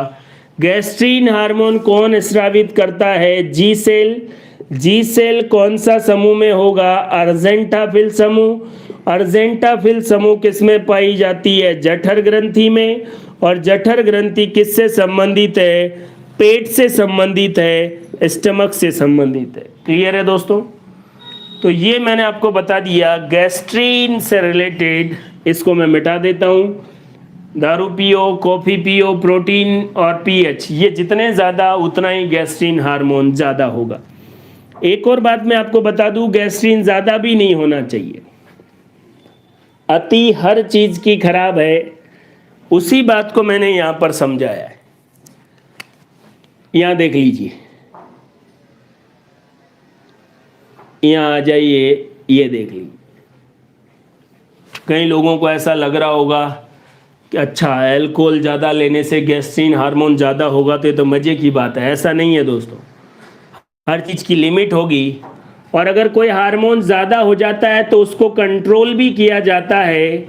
गैस्ट्रीन हार्मोन कौन स्रावित करता है? जी सेल। जी सेल कौन सा समूह में होगा? अर्जेंटाफिल समूह। अर्जेंटाफिल समूह किस में पाई जाती है? जठर ग्रंथि में। और जठर ग्रंथि किससे संबंधित है? पेट से संबंधित है, स्टमक से संबंधित है। क्लियर है दोस्तों? तो ये मैंने आपको बता दिया गैस्ट्रीन से रिलेटेड। इसको मैं मिटा देता हूँ। दारू पियो, कॉफ़ी पियो, प्रोटीन और पीएच, ये जितने ज़्यादा उतना ही गैस्ट्रीन हार्मोन ज़्यादा होगा। एक और बात मैं आपको बता दूं, गैस्ट्रीन ज़्यादा भी नहीं होना चाहिए। अति हर चीज़ की खराब है, उसी बात को मैंने यहाँ पर समझाया है। यहाँ देख लीजिए, यहाँ आ जाइए, ये देख लीजिए। कई लोगों को ऐसा लग रहा होगा कि अच्छा अल्कोहल ज़्यादा लेने से गैस्ट्रीन हार्मोन ज़्यादा होगा, तो ये तो मज़े की बात है। ऐसा नहीं है दोस्तों, हर चीज़ की लिमिट होगी। और अगर कोई हार्मोन ज़्यादा हो जाता है तो उसको कंट्रोल भी किया जाता है।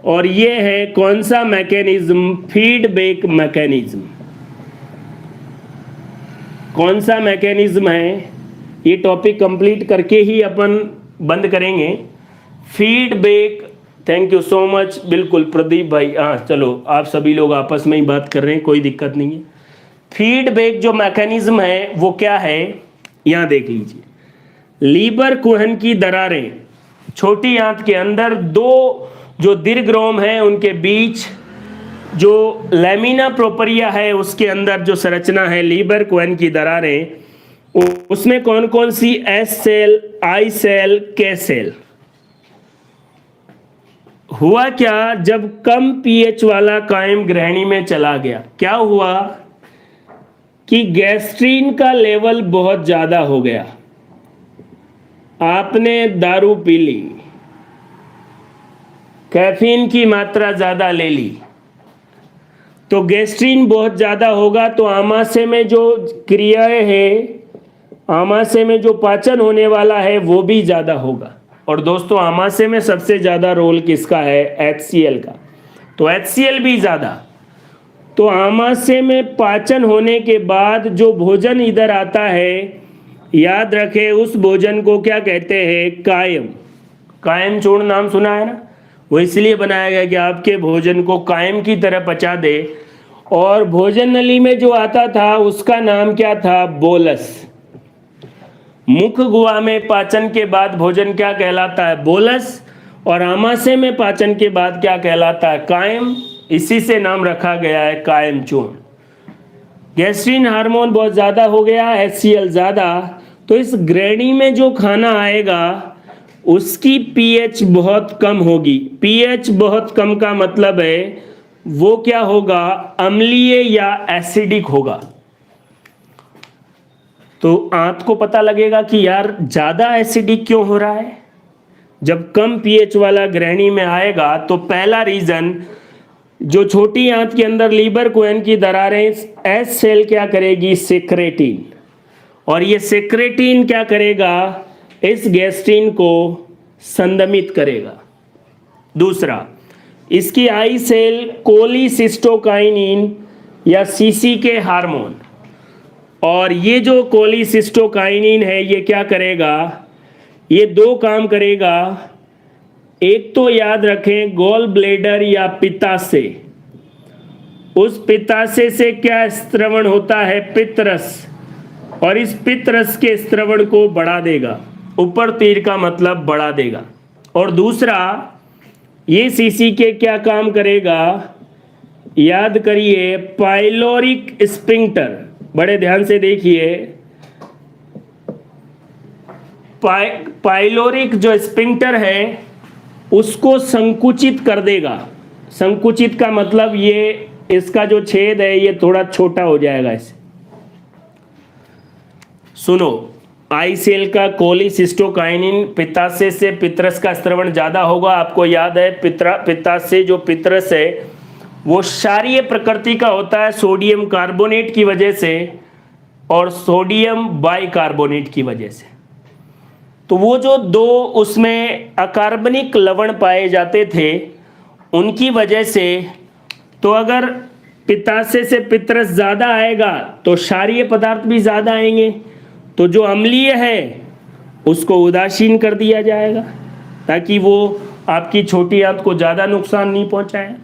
और ये है कौन सा मैकेनिज्म? Feedback mechanism. कौन सा मैकेनिज्म है? ये टॉपिक कंप्लीट करके ही अपन बंद करेंगे। Feedback. Thank you so much. बिल्कुल प्रदीप भाई, हाँ चलो, आप सभी लोग आपस में ही बात कर रहे हैं, कोई दिक्कत नहीं है। फीडबैक जो मैकेनिज्म है वो क्या है, यहाँ देख लीजिए। लीबर कुहन की दरारें, छोटी आंत के अंदर 2 जो दीर्घ रोम है उनके बीच जो लैमिना प्रोपरिया है उसके अंदर जो संरचना है लीबर कोहेन की दरारें, उसमें कौन कौन सी एस सेल, आई सेल, के सेल। हुआ क्या, जब कम पीएच वाला कायम ग्रहणी में चला गया, क्या हुआ कि गैस्ट्रीन का लेवल बहुत ज्यादा हो गया। आपने दारू पी ली, कैफीन की मात्रा ज्यादा ले ली, तो गैस्ट्रीन बहुत ज्यादा होगा, तो आमाशय में जो क्रियाएं हैं, आमाशय में जो पाचन होने वाला है वो भी ज्यादा होगा। और दोस्तों आमाशय में सबसे ज्यादा रोल किसका है, HCl का, तो HCl भी ज्यादा। तो आमाशय में पाचन होने के बाद जो भोजन इधर आता है, याद रखें उस भोजन को क्या कहते हैं, कायम। कायम चूर्ण नाम सुना है ना, वो इसलिए बनाया गया कि आपके भोजन को कायम की तरह पचा दे। और भोजन नली में जो आता था उसका नाम क्या था, बोलस। मुख गुहा में पाचन के बाद भोजन क्या कहलाता है, बोलस। और आमाशय में पाचन के बाद क्या कहलाता है, कायम। इसी से नाम रखा गया है कायम चूर्ण। गैस्ट्रीन हार्मोन बहुत ज्यादा हो गया, HCl ज्यादा, तो इस ग्रहणी में जो खाना आएगा उसकी पीएच बहुत कम होगी। पीएच बहुत कम का मतलब है वो क्या होगा, अम्लीय या एसिडिक होगा। तो आंत को पता लगेगा कि यार ज्यादा एसिडिक क्यों हो रहा है। जब कम पीएच वाला ग्रहणी में आएगा तो पहला रीजन, जो छोटी आंत के अंदर लीबर कोहेन की दरारें, एस सेल क्या करेगी, सेक्रेटिन, और ये सेक्रेटिन क्या करेगा, इस गैस्ट्रीन को संदमित करेगा। दूसरा, इसकी आई सेल कोलिसिस्टोकाइनिन या सीसीके हार्मोन, और ये जो कोलिसिस्टोकाइनिन है ये क्या करेगा, ये दो काम करेगा। एक तो याद रखें गॉल ब्लेडर या पित्ताशय, उस पित्ताशय से क्या स्त्रवण होता है, पित्तरस, और इस पित्तरस के स्त्रवण को बढ़ा देगा। ऊपर तीर का मतलब बढ़ा देगा। और दूसरा, ये सीसीके क्या काम करेगा, याद करिए, पाइलोरिक स्पिंक्टर। बड़े ध्यान से देखिए, पाइलोरिक जो स्पिंक्टर है उसको संकुचित कर देगा। संकुचित का मतलब ये, इसका जो छेद है ये थोड़ा छोटा हो जाएगा। इसे सुनो, आई सेल का कोलिसिस्टोकाइनिन, पित्ताशय से पित्तरस का स्त्रवण ज्यादा होगा। आपको याद है पित्ताशय जो पित्तरस है वो क्षारीय प्रकृति का होता है सोडियम कार्बोनेट की वजह से और सोडियम बाइकार्बोनेट की वजह से। तो वो जो दो उसमें अकार्बनिक लवण पाए जाते थे उनकी वजह से, तो अगर पित्ताशय से पित्तरस ज्यादा आएगा तो क्षारीय पदार्थ भी ज्यादा आएंगे, तो जो अम्लीय है उसको उदासीन कर दिया जाएगा ताकि वो आपकी छोटी आंत को ज्यादा नुकसान नहीं पहुंचाए।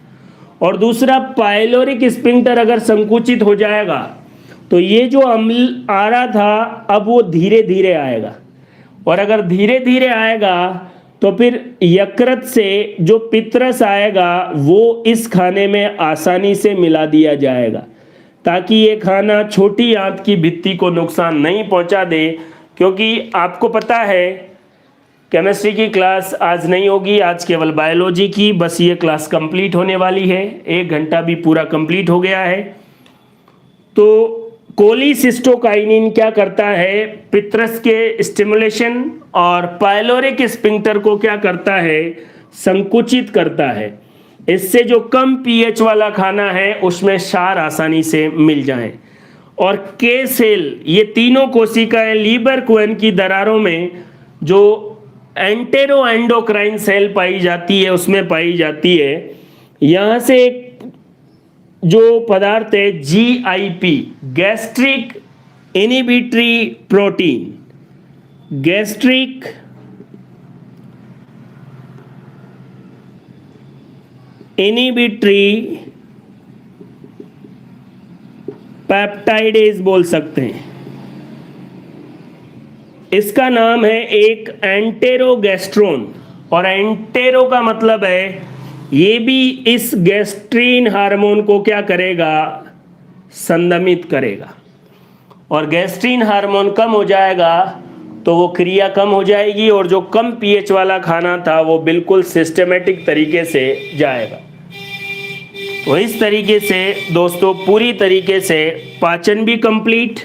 और दूसरा, पाइलोरिक स्पिंक्टर अगर संकुचित हो जाएगा तो ये जो अम्ल आ रहा था अब वो धीरे धीरे आएगा, और अगर धीरे धीरे आएगा तो फिर यकृत से जो पित्तरस आएगा वो इस खाने में आसानी से मिला दिया जाएगा ताकि ये खाना छोटी आंत की भित्ति को नुकसान नहीं पहुंचा दे। क्योंकि आपको पता है केमिस्ट्री की क्लास आज नहीं होगी, आज केवल बायोलॉजी की बस ये क्लास कंप्लीट होने वाली है। 1 घंटा भी पूरा कंप्लीट हो गया है। तो कोलिसिस्टोकाइनिन क्या करता है, पित्तरस के स्टिमुलेशन, और पाइलोरिक स्पिंक्टर को क्या करता है, संकुचित करता है। इससे जो कम पीएच वाला खाना है उसमें क्षार आसानी से मिल जाए। और के सेल, ये तीनों कोशिकाएं लीबर कोहेन की दरारों में जो एंटेरो एंडोक्राइन सेल पाई जाती है उसमें पाई जाती है। यहां से एक जो पदार्थ है GIP, gastric inhibitory protein, gastric inhibitory peptidase बोल सकते हैं। इसका नाम है एक एंटेरोगेस्ट्रोन, और एंटेरो का मतलब है ये भी इस गैस्ट्रीन हार्मोन को क्या करेगा, संदमित करेगा। और गैस्ट्रीन हार्मोन कम हो जाएगा तो वो क्रिया कम हो जाएगी और जो कम पीएच वाला खाना था वो बिल्कुल सिस्टमेटिक तरीके से जाएगा। तो इस तरीके से दोस्तों पूरी तरीके से पाचन भी कंप्लीट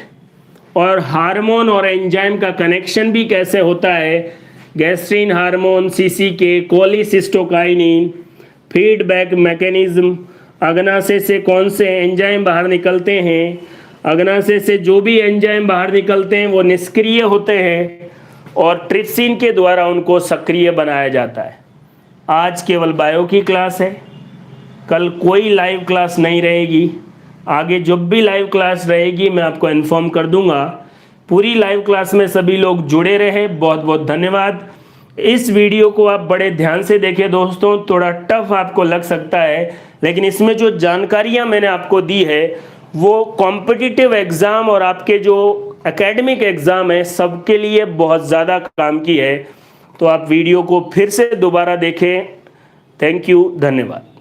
और हार्मोन और एंजाइम का कनेक्शन भी कैसे होता है, gastrin hormone, CCK, cholecystokinin, feedback mechanism, अग्नाशय से कौन से एंजाइम बाहर निकलते हैं, अग्नाशय से जो भी एंजाइम बाहर निकलते हैं वो निष्क्रिय होते हैं और ट्रिप्सिन के द्वारा उनको सक्रिय बनाया जाता है। आज केवल बायो की क्लास है, कल कोई लाइव क्लास नहीं रहेगी। आगे जब भी लाइव क्लास रहेगी मैं आपको इन्फॉर्म कर दूंगा। पूरी लाइव क्लास में सभी लोग जुड़े रहे, बहुत बहुत धन्यवाद। इस वीडियो को आप बड़े ध्यान से देखें दोस्तों, थोड़ा टफ आपको लग सकता है लेकिन इसमें जो जानकारियां मैंने आपको दी है वो कॉम्पिटिटिव एग्ज़ाम और आपके जो एकेडमिक एग्ज़ाम है सबके लिए बहुत ज़्यादा काम की है। तो आप वीडियो को फिर से दोबारा देखें। थैंक यू, धन्यवाद।